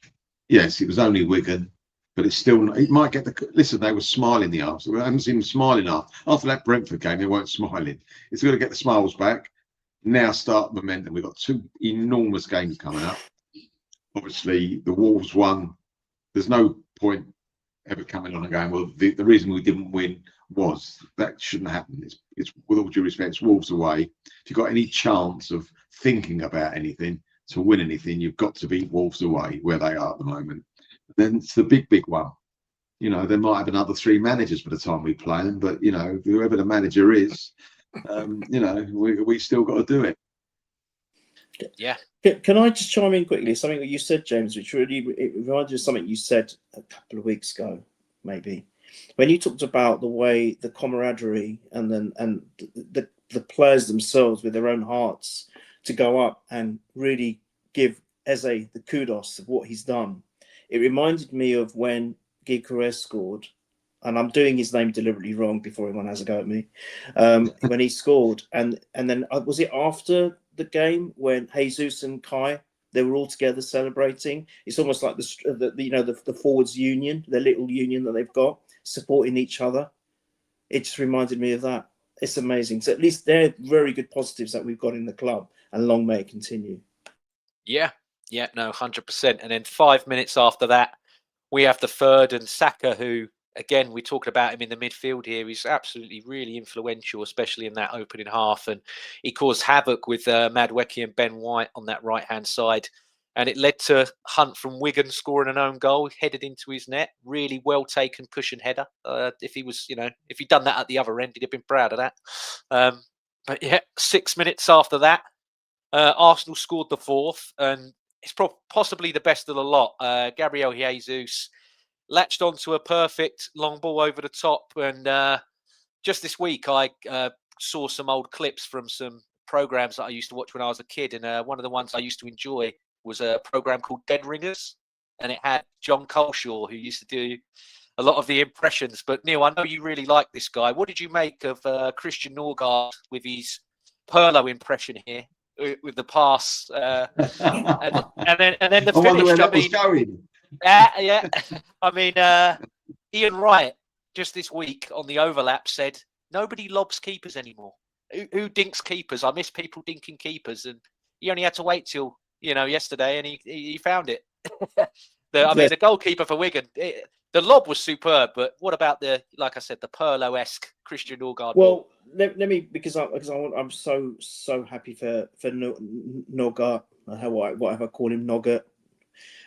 yes, it was only Wigan. But it's still, he might get the, listen, they were smiling the after. I haven't seen them smiling after that Brentford game, they weren't smiling. It's got to get the smiles back. Now start momentum. We've got 2 enormous games coming up. Obviously, the Wolves won. There's no point ever coming on and going, well, the reason we didn't win was that shouldn't happen. It's with all due respect, it's Wolves away. If you've got any chance of thinking about anything, to win anything, you've got to beat Wolves away where they are at the moment. Then it's the big one. You know, they might have another 3 managers by the time we play them, but you know, whoever the manager is, you know, we still got to do it. Yeah. Can I just chime in quickly? Something that you said, James, which really it reminded me of something you said a couple of weeks ago, maybe, when you talked about the way the camaraderie and the players themselves with their own hearts to go up and really give Eze the kudos of what he's done. It reminded me of when Gyökeres scored, and I'm doing his name deliberately wrong before anyone has a go at me, when he scored. And then, was it after the game when Jesus and Kai, they were all together celebrating? It's almost like the forwards union, the little union that they've got, supporting each other. It just reminded me of that. It's amazing. So at least they're very good positives that we've got in the club, and long may it continue. Yeah. Yeah, no, 100%. And then 5 minutes after that, we have the third, and Saka, who, again, we talked about him in the midfield here. He's absolutely really influential, especially in that opening half. And he caused havoc with Madueke and Ben White on that right-hand side. And it led to Hunt from Wigan scoring an own goal, headed into his net. Really well taken cushion header. If he was, if he'd done that at the other end, he'd have been proud of that. But yeah, 6 minutes after that, Arsenal scored the fourth, and it's possibly the best of the lot. Gabriel Jesus latched onto a perfect long ball over the top. And just this week, I saw some old clips from some programs that I used to watch when I was a kid. And one of the ones I used to enjoy was a program called Dead Ringers. And it had John Coleshaw, who used to do a lot of the impressions. But Neil, I know you really like this guy. What did you make of Christian Norgard with his Perlo impression here, with the pass, and then the I wonder where finish? that was going. Yeah. I mean, Ian Wright just this week on the overlap said nobody lobs keepers anymore. Who dinks keepers? I miss people dinking keepers, and he only had to wait till yesterday, and he found it. The goalkeeper for Wigan, the lob was superb, but what about like I said, the Perlo-esque Christian Norgard? Well, let me because I'm so happy for Norgard, whatever I call him, Noggart.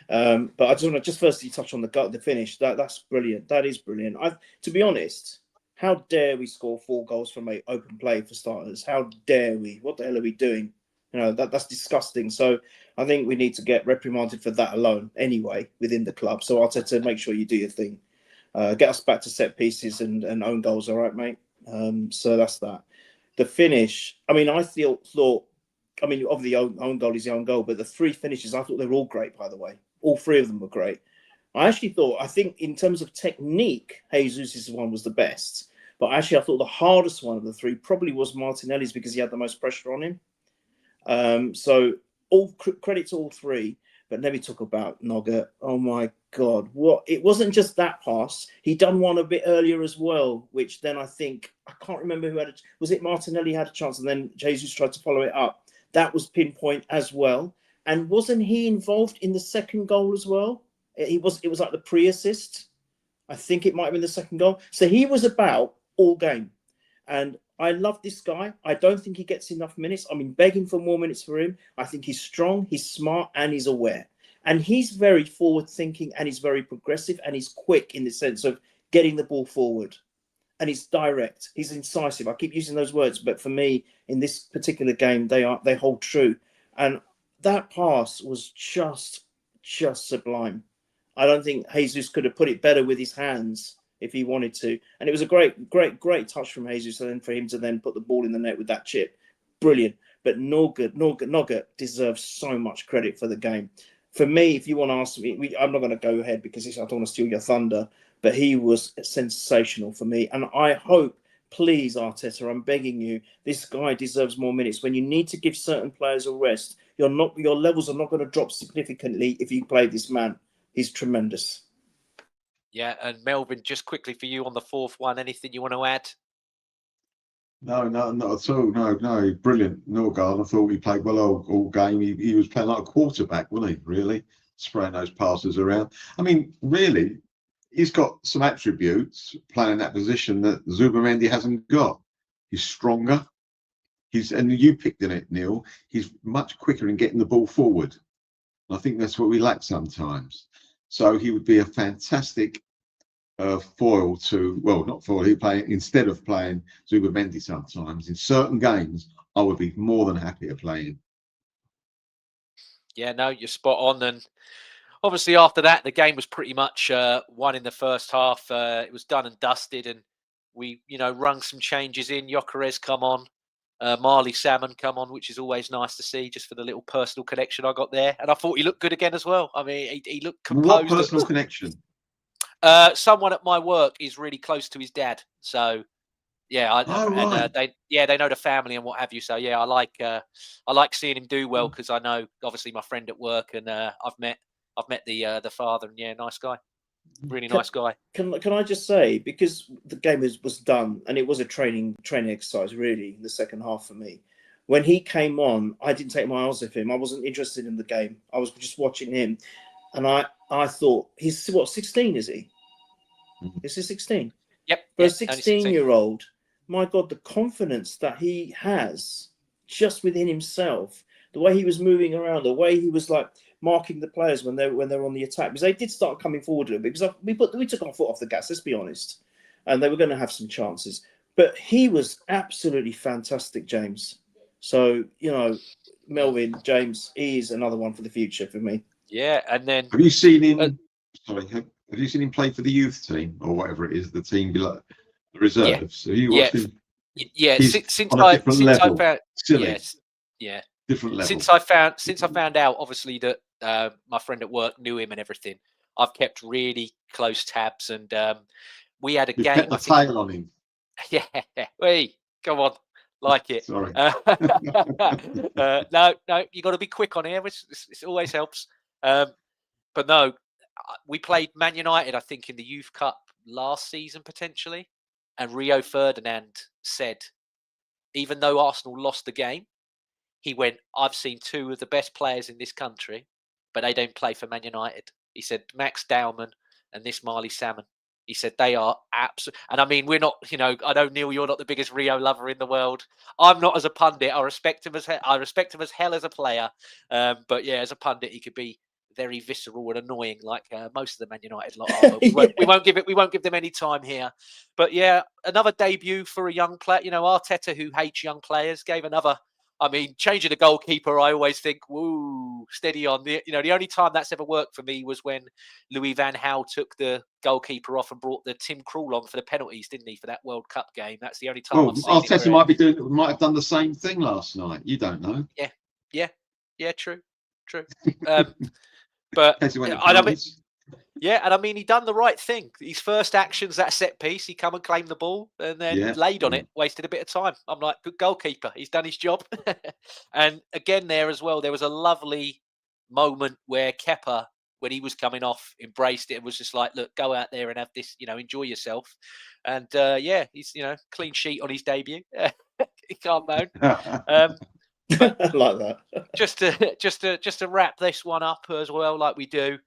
But I just want to firstly touch on the finish. That's brilliant. That is brilliant. To be honest, how dare we score 4 goals from an open play for starters? How dare we? What the hell are we doing? That's disgusting. So I think we need to get reprimanded for that alone anyway within the club. So Arteta, make sure you do your thing. Get us back to set pieces and own goals, all right, mate? So that's that. The finish, I mean, I thought, of the own goal is the own goal, but the 3 finishes, I thought they were all great, by the way. All 3 of them were great. I think in terms of technique, Jesus' one was the best. But actually, I thought the hardest one of the 3 probably was Martinelli's because he had the most pressure on him. So all credit to all 3. But let me talk about Noggart. Oh my God! It wasn't just that pass. He done one a bit earlier as well, which then I can't remember who had it. Was it Martinelli had a chance, and then Jesus tried to follow it up. That was pinpoint as well. And wasn't he involved in the second goal as well? It was like the pre-assist. I think it might have been the second goal. So he was about all game, and I love this guy. I don't think he gets enough minutes. I mean, begging for more minutes for him. I think he's strong, he's smart, and he's aware. And he's very forward-thinking, and he's very progressive, and he's quick in the sense of getting the ball forward. And he's direct. He's incisive. I keep using those words, but for me, in this particular game, they hold true. And that pass was just sublime. I don't think Jesus could have put it better with his hands if he wanted to. And it was a great touch from Jesus, and then for him to then put the ball in the net with that chip. Brilliant. But Noggart deserves so much credit for the game. For me, if you want to ask me, I'm not going to go ahead because I don't want to steal your thunder, but he was sensational for me. And I hope, please, Arteta, I'm begging you, this guy deserves more minutes. When you need to give certain players a rest, your levels are not going to drop significantly if you play this man. He's tremendous. Yeah, and Melvyn, just quickly for you on the 4th one, anything you want to add? No, not at all. No, brilliant. Norgard, I thought he played well all game. He was playing like a quarterback, wasn't he? Really, spraying those passes around. I mean, really, he's got some attributes playing that position that Zubamendi hasn't got. He's stronger. And you picked in it, Neil. He's much quicker in getting the ball forward. I think that's what we lack sometimes. So he would be a fantastic foil to, well, not foil, he'd play instead of playing Zubamendi sometimes. In certain games, I would be more than happy to play him. Yeah, no, you're spot on. And obviously after that, the game was pretty much won in the first half. It was done and dusted, and we, rung some changes in. Gyökeres come on. Marley Salmon come on, which is always nice to see, just for the little personal connection I got there. And I thought he looked good again as well. I mean, he looked composed. What personal connection? Someone at my work is really close to his dad, so yeah, they know the family and what have you. So yeah, I like seeing him do well because I know obviously my friend at work, and I've met the father, and yeah, nice guy, really nice guy. Can I just say, because the game was done and it was a training exercise really in the second half for me. when he came on, I didn't take my eyes off him. I wasn't interested in the game. I was just watching him, and I thought he's what 16 is he? Is he 16? Yep. For a only 16. 16-year-old, my God, the confidence that he has just within himself, the way he was moving around, the way he was like marking the players when they're on the attack, because they did start coming forward a little bit, because we took our foot off the gas, let's be honest, and they were going to have some chances. But he was absolutely fantastic, James. So, you know, Melvyn, James, he is another one for the future for me. Yeah, and then have you seen him? Have you seen him play for the youth team or whatever it is, the team below the reserves? Have you watched him? Yeah, He's since on a different level. I found, Silly. yes, yeah, Different level. Since I found out, obviously, that my friend at work knew him and everything, I've kept really close tabs, and we had a You game. kept the tail on him. Yeah, hey, come on, like it. Sorry. No, you got to be quick on here. It always helps. But no, we played Man United, I think, in the Youth Cup last season potentially, and Rio Ferdinand said, even though Arsenal lost the game, he went, "I've seen two of the best players in this country, but they don't play for Man United." He said, "Max Dowman and this Marley Salmon." He said they are absolute, and I mean, we're not. You know, I know, Neil, you're not the biggest Rio lover in the world. I'm not as a pundit. I respect him as hell as a player. But yeah, as a pundit, he could be very visceral and annoying, like most of the Man United lot are. But we won't give them any time here. But yeah, another debut for a young player. You know, Arteta, who hates young players, gave another. I mean, changing the goalkeeper, I always think, woo, steady on. The only time that's ever worked for me was when Louis van Gaal took the goalkeeper off and brought the Tim Krul on for the penalties, didn't he, for that World Cup game? That's the only time I've seen Arteta it. might have done the same thing last night. You don't know. Yeah, true. But I mean, he done the right thing. His first action's that set piece. He come and claimed the ball and then laid on it, wasted a bit of time. I'm like, good goalkeeper. He's done his job. And again, there as well, there was a lovely moment where Kepa, when he was coming off, embraced it and was just like, look, go out there and have this, enjoy yourself. And he's, clean sheet on his debut. He can't moan. Like that. just to wrap this one up as well, like we do.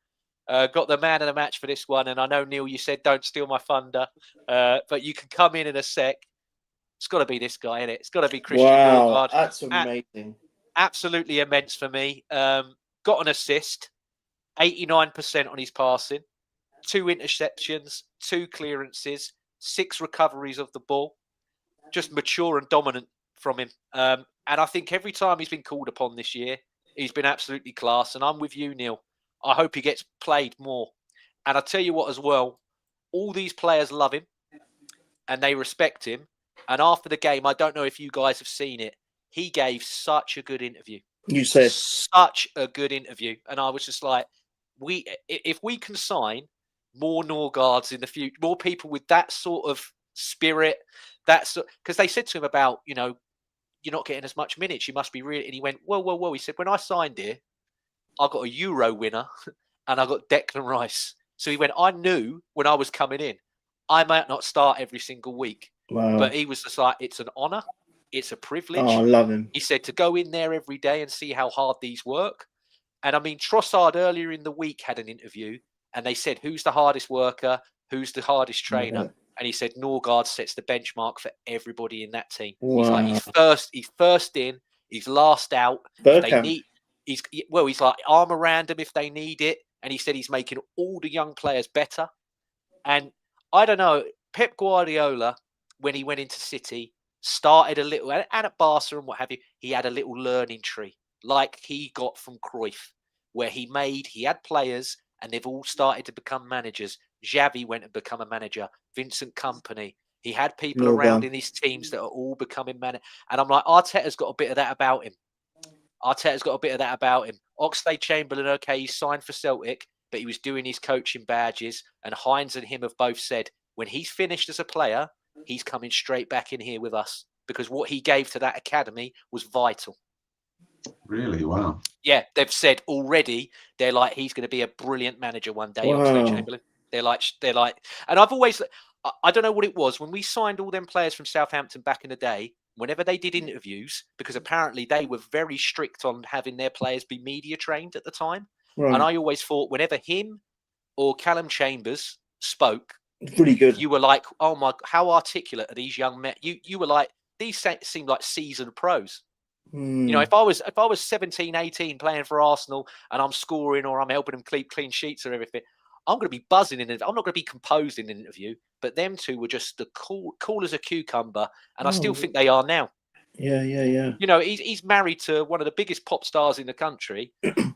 Got the man of the match for this one, and I know, Neil, you said don't steal my thunder, but you can come in a sec. It's got to be this guy, innit? It's got to be Christian Norgard. That's amazing. Absolutely immense for me. Got an assist, 89% on his passing, 2 interceptions, 2 clearances, 6 recoveries of the ball. Just mature and dominant from him. And I think every time he's been called upon this year, he's been absolutely class. And I'm with you, Neil. I hope he gets played more. And I tell you what as well, all these players love him and they respect him. And after the game, I don't know if you guys have seen it, he gave such a good interview. You said such a good interview. And I was just like, if we can sign more Norgards in the future, more people with that sort of spirit, because they said to him about, you're not getting as much minutes, you must be really, and he went, whoa. He said, when I signed here, I got a Euro winner and I got Declan Rice. So he went, I knew when I was coming in, I might not start every single week. Wow. But he was just like, it's an honour. It's a privilege. Oh, I love him. He said to go in there every day and see how hard these work. And I mean, Trossard earlier in the week had an interview and they said, who's the hardest worker? Who's the hardest trainer? Yeah. And he said, Norgard sets the benchmark for everybody in that team. Wow. He's like, he's first in, he's last out. He's like arm around them if they need it. And he said he's making all the young players better. And I don't know, Pep Guardiola, when he went into City, started a little, and at Barca and what have you, he had a little learning tree, like he got from Cruyff, where he had players and they've all started to become managers. Xavi went and become a manager. Vincent Kompany. He had people around in his teams that are all becoming managers. And I'm like, Arteta's got a bit of that about him. Oxlade-Chamberlain, okay, he signed for Celtic, but he was doing his coaching badges. And Hines and him have both said, when he's finished as a player, he's coming straight back in here with us because what he gave to that academy was vital. Really? Wow. Yeah, they've said already, they're like, he's going to be a brilliant manager one day, wow. Oxlade-Chamberlain. They're like, and I've always, I don't know what it was. When we signed all them players from Southampton back in the day, whenever they did interviews, because apparently they were very strict on having their players be media trained at the time. Right. And I always thought whenever him or Callum Chambers spoke, Pretty good. you were like, oh my, how articulate are these young men? You were like, these seemed like seasoned pros. You know, if I was 17, 18 playing for Arsenal and I'm scoring or I'm helping them keep clean sheets or everything, I'm going to be buzzing in it. I'm not going to be composed in an interview. But them two were just the cool as a cucumber, and I still think they are now. Yeah. You know, he's married to one of the biggest pop stars in the country.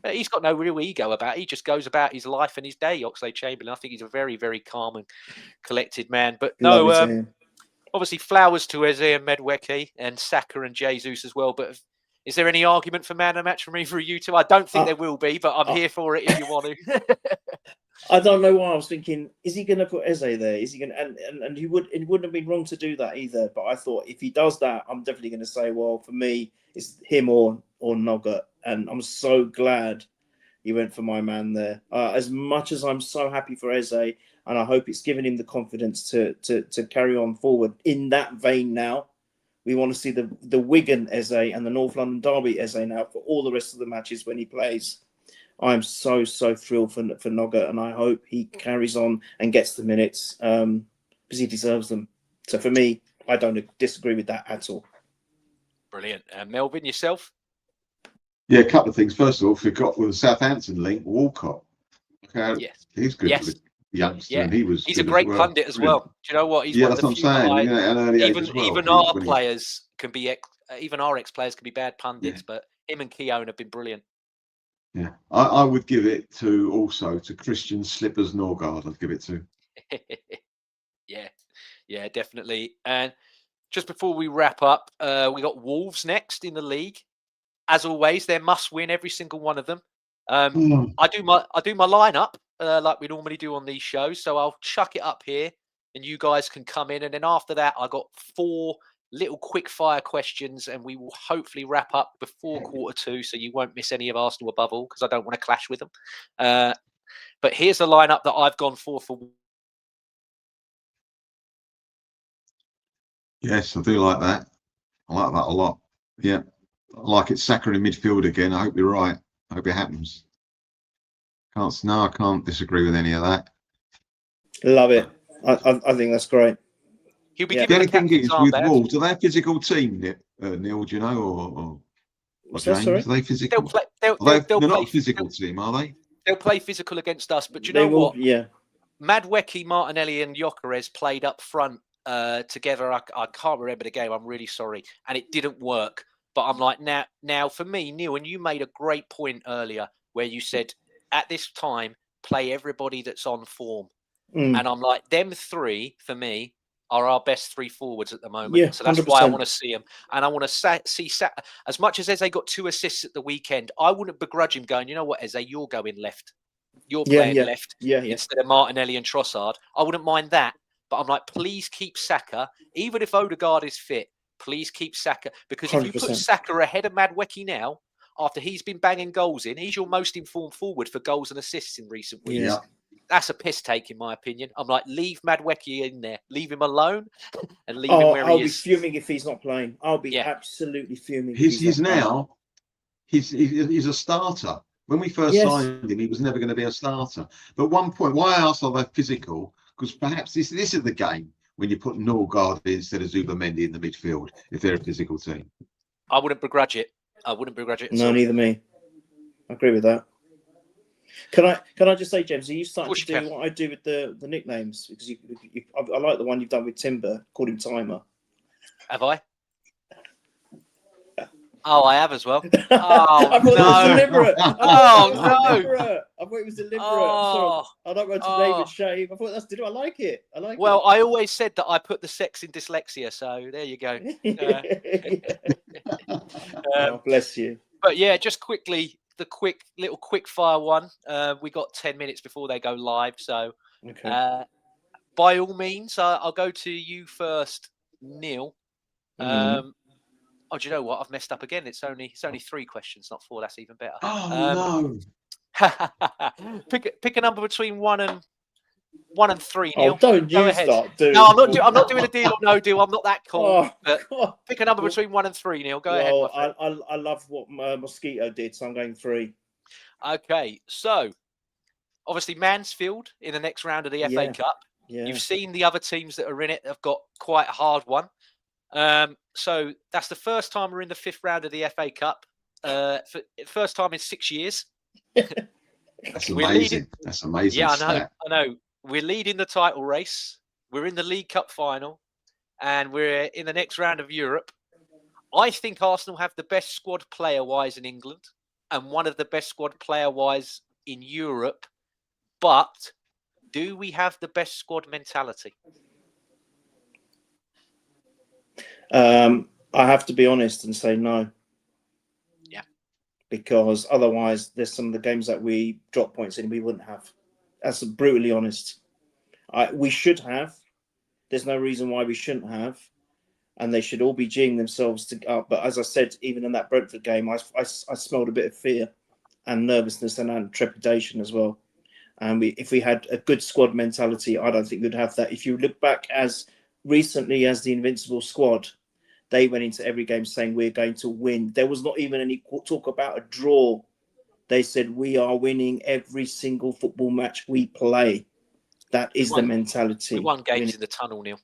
He's got no real ego about it. He just goes about his life and his day, Oxlade-Chamberlain. I think he's a very, very calm and collected man. But no, obviously flowers to Eze and Madueke and Saka and Jesus as well. But is there any argument for man of the match from either of you two? I don't think there will be, but I'm here for it if you want to. I don't know why I was thinking, is he going to put Eze there? Is he going to, and it wouldn't have been wrong to do that either. But I thought if he does that, I'm definitely going to say, well, for me, it's him or Nugget. And I'm so glad he went for my man there. As much as I'm so happy for Eze, and I hope it's given him the confidence to carry on forward in that vein now. We want to see the Wigan Eze and the North London Derby Eze now for all the rest of the matches when he plays. I'm so thrilled for Nugget, and I hope he carries on and gets the minutes because he deserves them. So for me, I don't disagree with that at all. Brilliant. Melvyn, yourself? Yeah, a couple of things. First of all, forgot with the Southampton link, Walcott. Yes. He's good for the youngster, and he's a great pundit as well. Do you know what? He's one of the few even our players can be, even our ex-players can be bad pundits, but him and Keown have been brilliant. Yeah, I would give it to Christian Slippers Norgard. I'd give it to. yeah, definitely. And just before we wrap up, we got Wolves next in the league. As always, they're must win every single one of them. I do my lineup like we normally do on these shows, so I'll chuck it up here, and you guys can come in. And then after that, I got 4 little quick fire questions, and we will hopefully wrap up before 1:45, so you won't miss any of Arsenal above all, because I don't want to clash with them. But here's the lineup that I've gone for. Yes, I do like that. I like that a lot. Yeah, I like it. Saka in midfield again. I hope you're right. I hope it happens. I can't disagree with any of that. Love it. I think that's great. He'll be The only thing is with Wolves, are they a physical team, Neil? Do you know, or James? Are they physical? They're not a physical team, are they? They'll play physical against us, but you know what? Yeah. Madueke, Martinelli, and Gyökeres played up front together. I can't remember the game. I'm really sorry, and it didn't work. But I'm like, now for me, Neil, and you made a great point earlier where you said at this time play everybody that's on form, and I'm like, them 3 for me are our best 3 forwards at the moment. Yeah, so that's 100%. why I want to see them. And I want to see as much as Eze got 2 assists at the weekend, I wouldn't begrudge him going, you know what, Eze, you're going left. You're playing left instead of Martinelli and Trossard. I wouldn't mind that. But I'm like, please keep Saka. Even if Odegaard is fit, please keep Saka. Because 100%. if you put Saka ahead of Madueke now, after he's been banging goals in, he's your most informed forward for goals and assists in recent weeks. Yeah. That's a piss take, in my opinion. I'm like, leave Madueke in there. Leave him alone and leave him where he is. I'll be fuming if he's not playing. I'll be absolutely fuming. He's a starter. When we first signed him, he was never going to be a starter. But one point, why I asked are they physical? Because perhaps this is the game when you put Norgard instead of Zubamendi in the midfield, if they're a physical team. I wouldn't begrudge it. No, neither me. I agree with that. Can I just say, James, are you starting to do what I do with the nicknames? Because I like the one you've done with Timber, called him Timer. Have I? Oh, I have as well. Oh, I thought it was deliberate. no! I thought it was deliberate. Oh, I don't want to name and shame. I thought that's deliberate. I like it. Well, I always said that I put the sex in dyslexia, so there you go. Bless you. But yeah, just quickly, the quick fire one. We got 10 minutes before they go live, so by all means, I'll go to you first, Neil. Oh, do you know what? I've messed up again. It's only 3 questions, not 4. That's even better. Oh no! Pick a number between 1 and 1 and 3 Oh, nil. don't Go you ahead. start doing. No, I'm not doing a deal or no deal. I'm not that cool. Oh, But God. pick a number between 1 and 3 nil. Go ahead, my Well, friend. I love what Mosquito did, so I'm going 3. Okay, so obviously Mansfield in the next round of the FA Cup. Yeah. You've seen the other teams that are in it have got quite a hard one. So that's the first time we're in the 5th round of the FA Cup. First time in 6 years. That's amazing. That's amazing. Yeah, Stat. I know. We're leading the title race. We're in the League Cup final, and we're in the next round of Europe. I think Arsenal have the best squad player-wise in England and one of the best squad player-wise in Europe. But do we have the best squad mentality? I have to be honest and say no. Yeah. Because otherwise, there's some of the games that we drop points in we wouldn't have. That's brutally honest. We should have. There's no reason why we shouldn't have. And they should all be geeing themselves to up. But as I said, even in that Brentford game, I smelled a bit of fear and nervousness and trepidation as well. And if we had a good squad mentality, I don't think we'd have that. If you look back as recently as the Invincible squad, they went into every game saying we're going to win. There was not even any talk about a draw. They said we are winning every single football match we play. That is the mentality. We won games in the tunnel, Neil.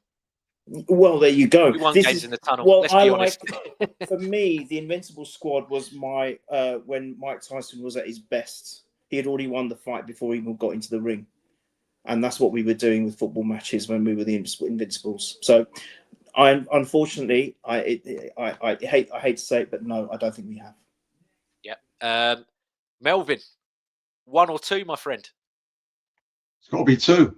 Well, there you go. We won games in the tunnel. Well, Let's be honest. For me, the Invincible squad was my when Mike Tyson was at his best. He had already won the fight before he even got into the ring, and that's what we were doing with football matches when we were the Invincibles. So, unfortunately, I hate to say it, but no, I don't think we have. Yeah, Melvyn, 1 or 2, my friend. It's got to be 2.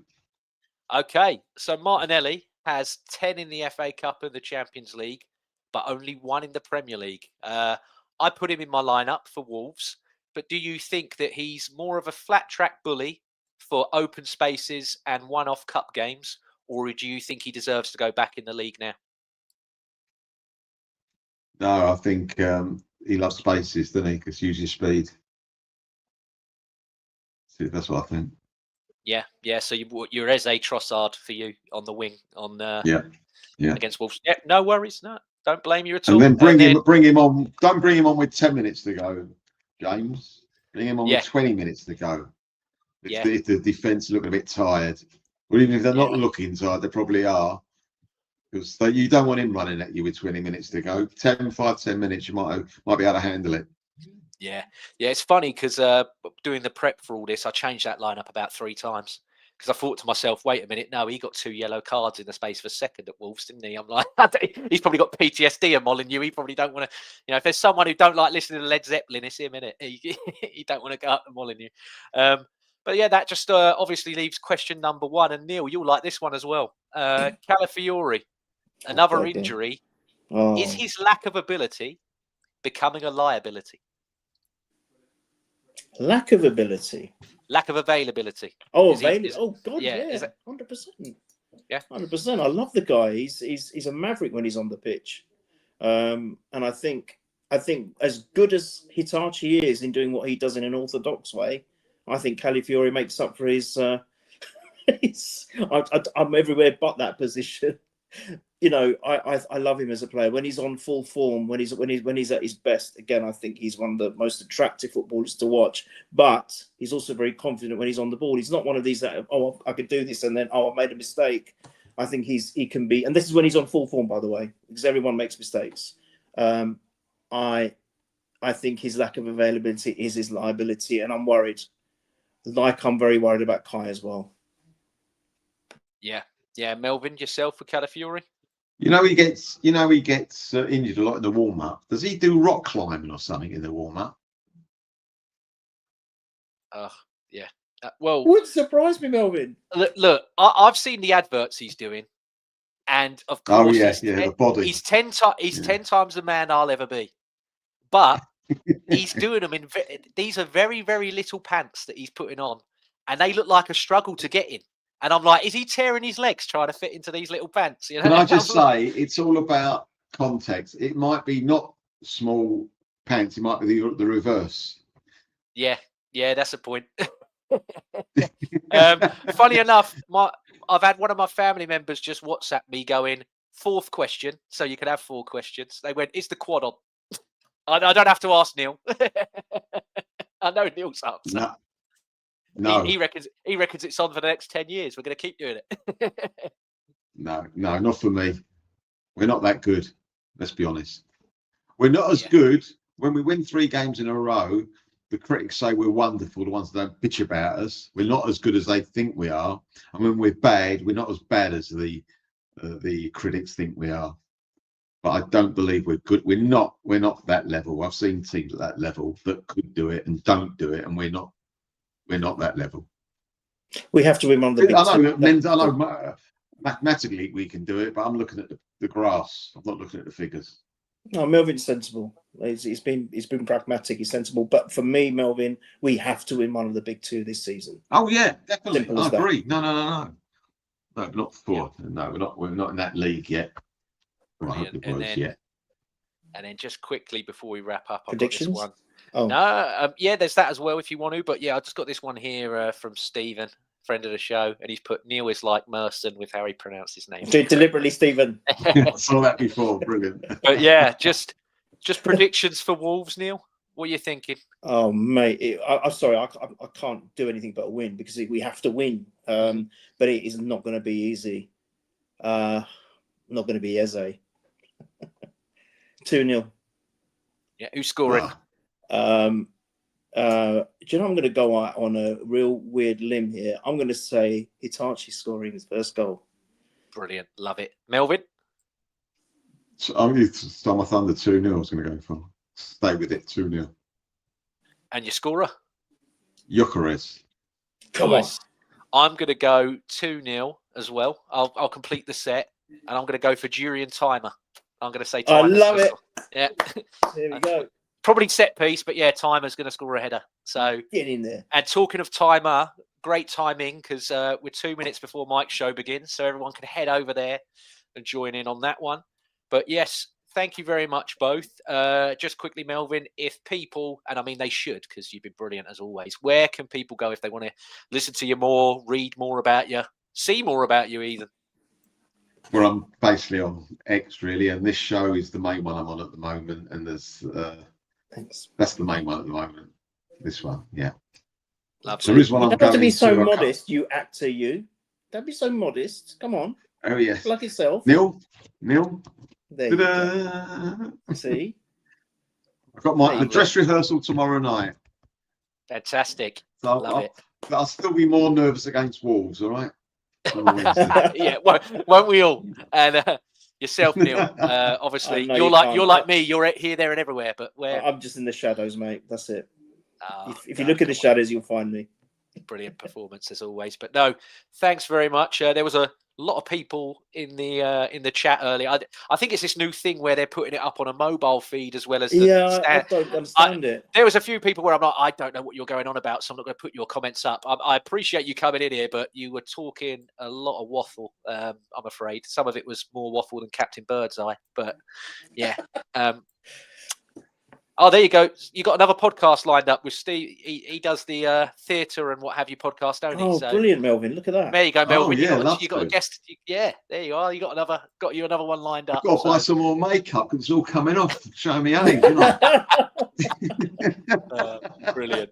Okay, so Martinelli has 10 in the FA Cup and the Champions League, but only 1 in the Premier League. I put him in my lineup for Wolves, but do you think that he's more of a flat track bully for open spaces and one-off cup games, or do you think he deserves to go back in the league now? No, I think he loves spaces, doesn't he? Because uses speed. So that's what I think. Yeah. So you're Eze Trossard for you on the wing on yeah against Wolves. Yeah, no worries. No, don't blame you at all. And then bring him on. Don't bring him on with 10 minutes to go, James. Bring him on with 20 minutes to go. If the defence is looking a bit tired, or even if they're not looking tired, they probably are. Because you don't want him running at you with 20 minutes to go. 10 minutes, you might be able to handle it. Yeah. It's funny because doing the prep for all this, I changed that lineup about 3 times because I thought to myself, wait a minute, no, he got 2 yellow cards in the space of a second at Wolves, didn't he? I'm like, he's probably got PTSD of Molineux. He probably don't want to, if there's someone who don't like listening to Led Zeppelin, it's him, innit? He don't want to go up to Molineux. But yeah, that just obviously leaves question number 1. And Neil, you'll like this one as well. Calafiori, another injury. Is his lack of ability becoming a liability? Lack of ability. Lack of availability. Oh, God, yeah, 100%. Yeah, 100%. I love the guy. He's a maverick when he's on the pitch, and I think as good as Hitachi is in doing what he does in an orthodox way, I think Calafiori makes up for his. I'm everywhere but that position. I love him as a player when he's on full form, when he's at his best. Again, I think he's one of the most attractive footballers to watch. But he's also very confident when he's on the ball. He's not one of these that I could do this and then I made a mistake. I think he can be, and this is when he's on full form, by the way, because everyone makes mistakes. I think his lack of availability is his liability, and I'm worried. Like I'm very worried about Kai as well. Yeah, Melvyn, yourself for Calafiori? He gets injured a lot in the warm-up. Does he do rock climbing or something in the warm-up? Yeah. Well, would surprise me, Melvyn. Look, I've seen the adverts he's doing, and of course, the body. He's 10 times the man I'll ever be. But he's doing them in. These are very, very little pants that he's putting on, and they look like a struggle to get in. And I'm like, is he tearing his legs trying to fit into these little pants? Can I just say, it's all about context. It might be not small pants. It might be the reverse. Yeah, that's a point. Funny enough, I've had one of my family members just WhatsApp me going, 4th question, so you can have 4 questions. They went, is the quad on? I don't have to ask Neil. I know Neil's answer. No. He reckons it's on for the next 10 years. We're going to keep doing it. No, not for me. We're not that good. Let's be honest. We're not as good when we win 3 games in a row. The critics say we're wonderful, the ones that don't bitch about us. We're not as good as they think we are. And when we're bad, we're not as bad as the critics think we are. But I don't believe we're good. We're not that level. I've seen teams at that level that could do it and don't do it, and we're not that level. We have to win one of the big I know mathematically we can do it, but I'm looking at the graphs. I'm not looking at the figures. No, Melvin's sensible. He's been pragmatic. He's sensible. But for me, Melvin, we have to win one of the big 2 this season. Oh yeah, definitely. Simple I as that. agree. No, not 4. No, we're not in that league yet. Well, I hope it was, And then just quickly before we wrap up, I've predictions. got this one. Oh No, there's that as well if you want to. But yeah, I just got this one here from Stephen, friend of the show, and he's put Neil is like Merston with how he pronounced his name. Deliberately, Stephen. I saw that before. Brilliant. But yeah, just predictions for Wolves, Neil. What are you thinking? Oh mate, I'm sorry, I can't do anything but a win because we have to win. But it is not going to be easy. Not going to be Eze. 2-0. Yeah, who's scoring? Do you know I'm going to go out on a real weird limb here? I'm going to say Itachi scoring his first goal. Brilliant, love it. Melvin? So I'm going to start my thunder 2-0. I was going to go for. Stay with it 2-0. And your scorer? Gyökeres. Come on. I'm going to go 2-0 as well. I'll complete the set, and I'm going to go for Julian Timer. I'm going to say Timer. I love it. Yeah. There we go. Probably set piece, but yeah, Timer's going to score a header. So Get in there. And talking of Timer, great timing because we're 2 minutes before Mike's show begins, so everyone can head over there and join in on that one. But yes, thank you very much both. Just quickly, Melvin, if people, and I mean they should because you've been brilliant as always, where can people go if they want to listen to you more, read more about you, see more about you even? Well, I'm basically on X really, and this show is the main one I'm on at the moment, and there's Thanks. that's the main one at the moment. This one, yeah. Lovely. So there is one You I'm don't have going to be so to. modest, you actor, you. Don't be so modest. Come on. Oh yes. Plug yourself. Neil. There you go. Ta-da! See? I've got the dress rehearsal tomorrow night. Fantastic. So Love it. I'll still be more nervous against Wolves, all right? Yeah, won't we all? And yourself, Neil. Obviously, you're like me. You're here, there, and everywhere. But where? I'm just in the shadows, mate. That's it. If you look at the shadows, you'll find me. Brilliant performance as always. But no, thanks very much. There was a lot of people in the chat earlier. I think it's this new thing where they're putting it up on a mobile feed as well as I don't understand it. There was a few people where I'm like, I don't know what you're going on about, so I'm not going to put your comments up. I appreciate you coming in here, but you were talking a lot of waffle. I'm afraid some of it was more waffle than Captain Birdseye. But yeah. Oh, there you go. You got another podcast lined up with Steve. He does the theatre and what have you podcast, don't he? Oh, so, brilliant, Melvin! Look at that. There you go, Melvin. Oh, yeah, you got a guest. Yeah, there you are. You got another one lined up. I've got to buy some more makeup because it's all coming off. Showing me age, you know. Brilliant.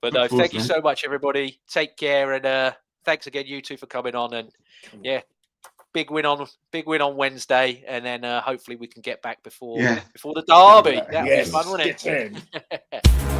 But no, thank you so much, everybody. Take care, and thanks again, you two, for coming on. And yeah. Big win on Wednesday, and then hopefully we can get back before the derby. That would be fun, wouldn't it?